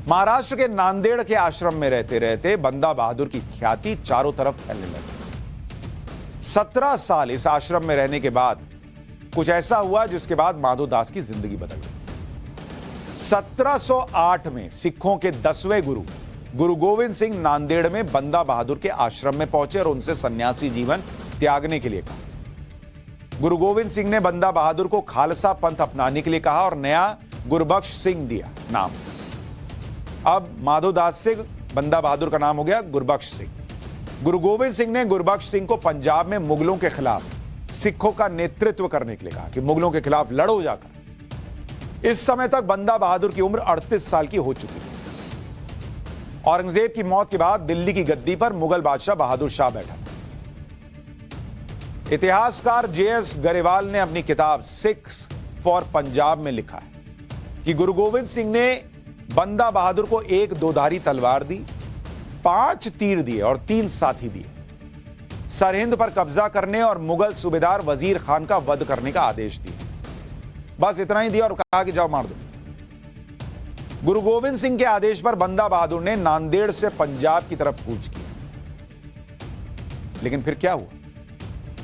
महाराष्ट्र के नांदेड़ के आश्रम में रहते रहते बंदा बहादुर की ख्याति चारों तरफ फैलने लगी। 17 साल इस आश्रम में रहने के बाद कुछ ऐसा हुआ जिसके बाद माधोदास की जिंदगी बदल गई। 1708 में सिखों के 10वें गुरु गुरु गोविंद सिंह नांदेड़ में बंदा बहादुर के आश्रम में पहुंचे और उनसे सन्यासी जीवन त्यागने के लिए कहा। गुरु गोविंद सिंह ने बंदा बहादुर को खालसा पंथ अपनाने के लिए कहा और नया गुरबख्श सिंह दिया नाम। अब माधोदास से बंदा बहादुर का नाम हो गया गुरबख्श सिंह। गुरु गोविंद सिंह ने गुरबख्श सिंह को पंजाब में मुगलों के खिलाफ सिखों का नेतृत्व करने के लिए कहा कि मुगलों के खिलाफ लड़ो जाकर। इस समय तक बंदा बहादुर की उम्र 38 साल की हो चुकी थी। औरंगजेब की मौत के बाद दिल्ली की गद्दी पर मुगल बादशाह बहादुर शाह बैठा था। इतिहासकार जेएस गरेवाल ने अपनी किताब सिख्स फॉर पंजाब में लिखा है कि गुरु गोविंद सिंह ने बंदा बहादुर को एक दोधारी तलवार दी, 5 तीर दिए और 3 साथी दिए। सरहिंद पर कब्जा करने और मुगल सूबेदार वजीर खान का वध करने का आदेश दिया। बस इतना ही दिया और कहा कि जाओ मार दो। गुरु गोविंद सिंह के आदेश पर बंदा बहादुर ने नांदेड़ से पंजाब की तरफ कूच किया। लेकिन फिर क्या हुआ?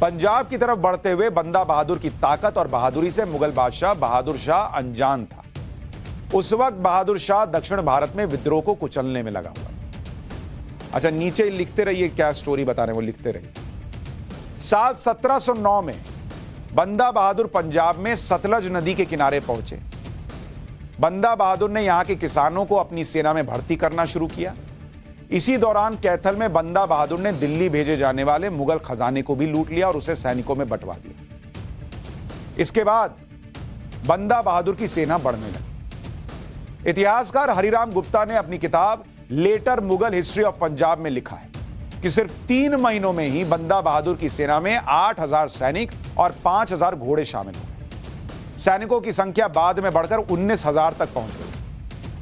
पंजाब की तरफ बढ़ते हुए बंदा बहादुर की ताकत और बहादुरी से मुगल बादशाह बहादुर शाह अनजान था। उस वक्त बहादुर शाह दक्षिण भारत में विद्रोह को कुचलने में लगा हुआ था। अच्छा, नीचे लिखते रहिए, क्या स्टोरी बता रहे हैं वो लिखते रहिए। साल 1709 में बंदा बहादुर पंजाब में सतलज नदी के किनारे पहुंचे। बंदा बहादुर ने यहां के किसानों को अपनी सेना में भर्ती करना शुरू किया। इसी दौरान कैथल में बंदा बहादुर ने दिल्ली भेजे जाने वाले मुगल खजाने को भी लूट लिया और उसे सैनिकों में बंटवा दिया। इसके बाद बंदा बहादुर की सेना बढ़ने लगी। इतिहासकार हरिराम गुप्ता ने अपनी किताब later Mughal history of Punjab में लिखा है कि सिर्फ 3 महीनों में ही बंदा बहादुर की सेना में 8,000 सैनिक और 5,000 घोड़े शामिल हो गए। सैनिकों की संख्या बाद में बढ़कर 19,000 तक पहुंच गई।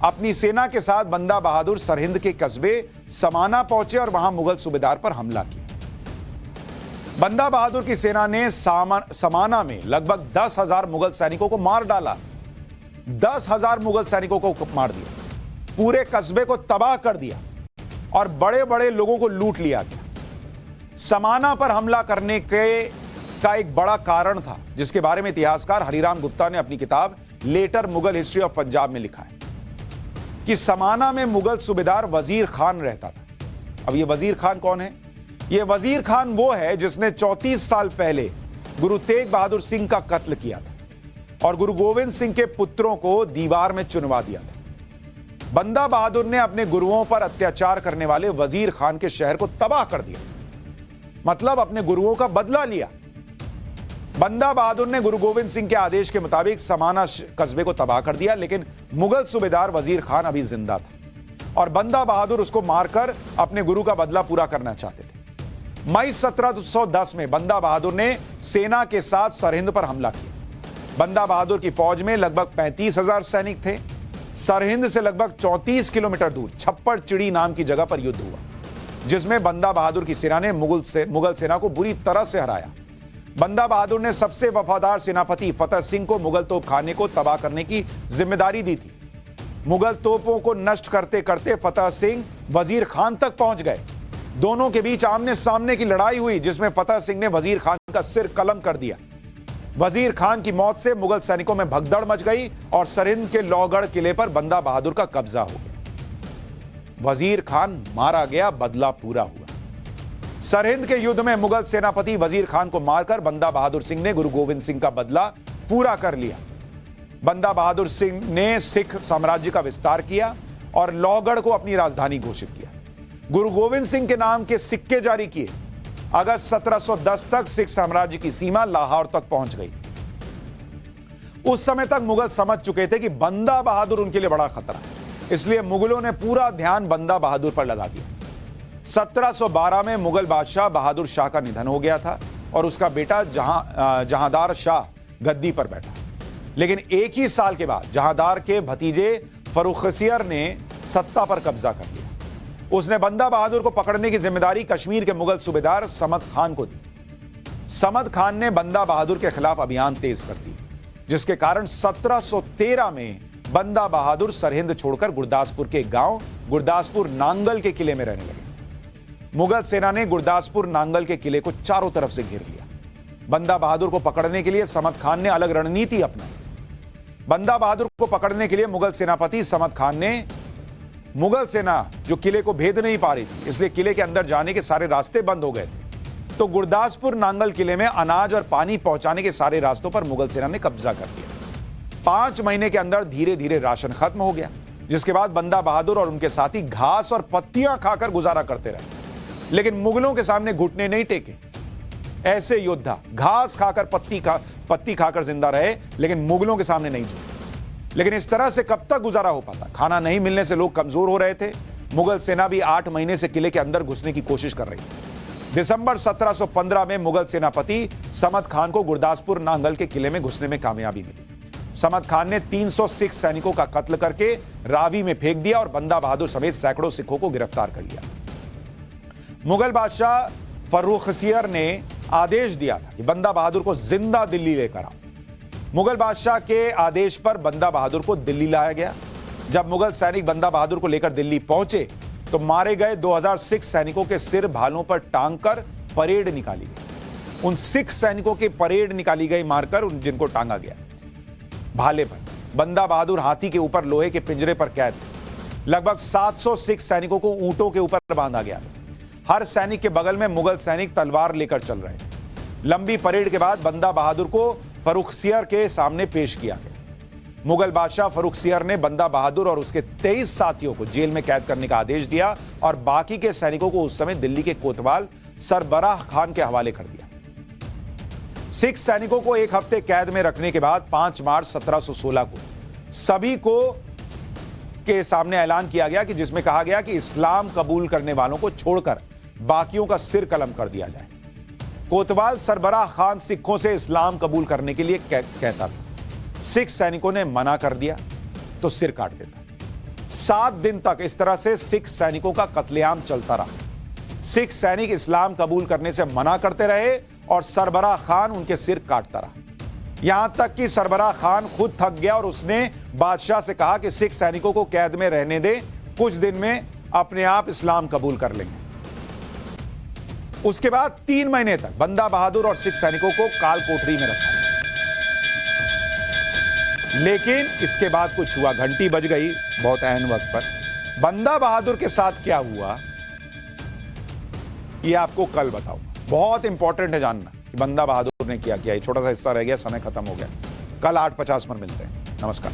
अपनी सेना के साथ बंदा बहादुर सरहिंद के कस्बे समाना पहुंचे और वहां मुगल सूबेदार पर हमला किया। बंदा बहादुर की सेना ने समाना में लगभग 10,000 मुगल सैनिकों को मार डाला। 10,000 मुगल सैनिकों को मार दिया, पूरे कस्बे को तबाह कर दिया और बड़े बड़े लोगों को लूट लिया गया। समाना पर हमला करने का एक बड़ा कारण था जिसके बारे में इतिहासकार हरिराम गुप्ता ने अपनी किताब later Mughal history of Punjab में लिखा है कि समाना में मुगल सूबेदार वजीर खान रहता था। अब यह वजीर खान कौन है? यह वजीर खान वो है जिसने 34 साल पहले गुरु तेग बहादुर सिंह का कत्ल किया था और गुरु गोविंद सिंह के पुत्रों को दीवार में चुनवा दिया था। बंदा बहादुर ने अपने गुरुओं पर अत्याचार करने वाले वजीर खान के शहर को तबाह कर दिया, मतलब अपने गुरुओं का बदला लिया। बंदा बहादुर ने गुरु गोविंद सिंह के आदेश के मुताबिक समाना कस्बे को तबाह कर दिया, लेकिन मुगल सूबेदार वजीर खान अभी जिंदा था और बंदा बहादुर उसको मारकर अपने गुरु का बदला पूरा करना चाहते थे। मई 1710 में बंदा बहादुर ने सेना के साथ सरहिंद पर हमला किया। बंदा बहादुर की फौज में लगभग 35,000 सैनिक थे। सरहिंद से लगभग 34 किलोमीटर दूर छप्पड़ चिड़ी नाम की जगह पर युद्ध हुआ, जिसमें बंदा बहादुर की सेना ने मुगल सेना को बुरी तरह से हराया। बंदा बहादुर ने सबसे वफादार सेनापति फतेह सिंह को मुगल तोपखाने को तबाह करने की जिम्मेदारी दी थी। मुगल तोपों को नष्ट करते करते फतेह सिंह वजीर खान तक पहुंच गए। दोनों के बीच आमने सामने की लड़ाई हुई, जिसमें फतेह सिंह ने वजीर खान का सिर कलम कर दिया। वजीर खान की मौत से मुगल सैनिकों में भगदड़ मच गई और सरहिंद के लोहगढ़ किले पर बंदा बहादुर का कब्जा हो गया। वजीर खान मारा गया, बदला पूरा हुआ। सरहिंद के युद्ध में मुगल सेनापति वजीर खान को मारकर बंदा बहादुर सिंह ने गुरु गोविंद सिंह का बदला पूरा कर लिया। बंदा बहादुर सिंह ने सिख साम्राज्य का विस्तार किया और लोहगढ़ को अपनी राजधानी घोषित किया। गुरु गोविंद सिंह के नाम के सिक्के जारी किए। अगस्त 1710 तक सिख साम्राज्य की सीमा लाहौर तक पहुंच गई। उस समय तक मुगल समझ चुके थे कि बंदा बहादुर उनके लिए बड़ा खतरा है, इसलिए मुगलों ने पूरा ध्यान बंदा बहादुर पर लगा दिया। 1712 में मुगल बादशाह बहादुर शाह का निधन हो गया था और उसका बेटा जहांदार शाह गद्दी पर बैठा। लेकिन एक ही साल के बाद जहांदार के भतीजे फर्रुखसियर ने सत्ता पर कब्जा कर लिया। उसने बंदा बहादुर को पकड़ने की जिम्मेदारी कश्मीर के मुगल सूबेदार समद खान को दी। समद खान ने बंदा बहादुर के खिलाफ अभियान तेज कर दी, जिसके कारण 1713 में बंदा बहादुर सरहिंद छोड़कर गुरदासपुर के गांव गुरदासपुर नांगल के किले में रहने लगे। मुगल सेना ने गुरदासपुर नांगल के किले को चारों तरफ से घेर लिया। बंदा बहादुर को पकड़ने के लिए समद खान ने अलग रणनीति अपनाई। बंदा बहादुर को पकड़ने के लिए मुगल सेनापति समद खान ने मुगल सेना जो किले को भेद नहीं पा रही थी, इसलिए किले के अंदर जाने के सारे रास्ते बंद हो गए थे, तो गुरदासपुर नांगल किले में अनाज और पानी पहुंचाने के सारे रास्तों पर मुगल सेना ने कब्जा कर लिया। 5 महीने के अंदर धीरे धीरे राशन खत्म हो गया, जिसके बाद बंदा बहादुर और उनके साथी घास और पत्तियां खाकर गुजारा करते रहे। लेकिन मुगलों के सामने घुटने नहीं टेके। ऐसे योद्धा घास खाकर पत्ती खाकर जिंदा रहे, लेकिन मुगलों के सामने नहीं झुके। लेकिन इस तरह से कब तक गुजारा हो पाता? खाना नहीं मिलने से लोग कमजोर हो रहे थे। मुगल सेना भी 8 महीने से किले के अंदर घुसने की कोशिश कर रही थी। दिसंबर 1715 में मुगल सेनापति समद खान को गुरदासपुर नांगल के किले में घुसने में कामयाबी मिली। समद खान ने 300 सिख सैनिकों का कत्ल करके रावी में फेंक दिया और बंदा बहादुर समेत सैकड़ों सिखों को गिरफ्तार कर लिया। मुगल बादशाह फर्रुखसियर ने आदेश दिया था कि बंदा बहादुर को जिंदा दिल्ली लेकर आओ। मुगल बादशाह के आदेश पर बंदा बहादुर को दिल्ली लाया गया। जब मुगल सैनिक बंदा बहादुर को लेकर दिल्ली पहुंचे तो मारे गए 2000 सिख सैनिकों के सिर भालों पर टांग कर परेड निकाली गई। उन सिख सैनिकों की परेड निकाली गई मारकर जिनको टांगा गया भाले पर। बंदा बहादुर हाथी के ऊपर लोहे के पिंजरे पर कैद थे। लगभग 700 सिख सैनिकों को ऊंटों के ऊपर बांधा गया था। हर सैनिक के बगल में मुगल सैनिक तलवार लेकर चल रहे थे। लंबी परेड के बाद बंदा बहादुर को फर्रुखसियर के सामने पेश किया गया। मुगल बादशाह फर्रुखसियर ने बंदा बहादुर और उसके 23 साथियों को जेल में कैद करने का आदेश दिया और बाकी के सैनिकों को उस समय दिल्ली के कोतवाल सरबराह खान के हवाले कर दिया। सिख सैनिकों को 1 हफ्ते कैद में रखने के बाद 5 मार्च 1716 को सभी को के सामने ऐलान किया गया कि जिसमें कहा गया कि इस्लाम कबूल करने वालों को छोड़कर बाकियों का सिर कलम कर दिया जाए। कोतवाल सरबराह खान सिखों से इस्लाम कबूल करने के लिए कहता था। सिख सैनिकों ने मना कर दिया तो सिर काट देता। 7 दिन तक इस तरह से सिख सैनिकों का कत्लेआम चलता रहा। सिख सैनिक इस्लाम कबूल करने से मना करते रहे और सरबराह खान उनके सिर काटता रहा। यहां तक कि सरबराह खान खुद थक गया और उसने बादशाह से कहा कि सिख सैनिकों को कैद में रहने दे, कुछ दिन में अपने आप इस्लाम कबूल कर लेंगे। उसके बाद 3 महीने तक बंदा बहादुर और सिख सैनिकों को काल कोठरी में रखा। लेकिन इसके बाद कुछ हुआ, घंटी बज गई बहुत अहम वक्त पर। बंदा बहादुर के साथ क्या हुआ यह आपको कल बताऊंगा। बहुत इंपॉर्टेंट है जानना कि बंदा बहादुर ने क्या किया। छोटा सा हिस्सा रह गया, समय खत्म हो गया। कल 8:50 पर मिलते हैं। नमस्कार।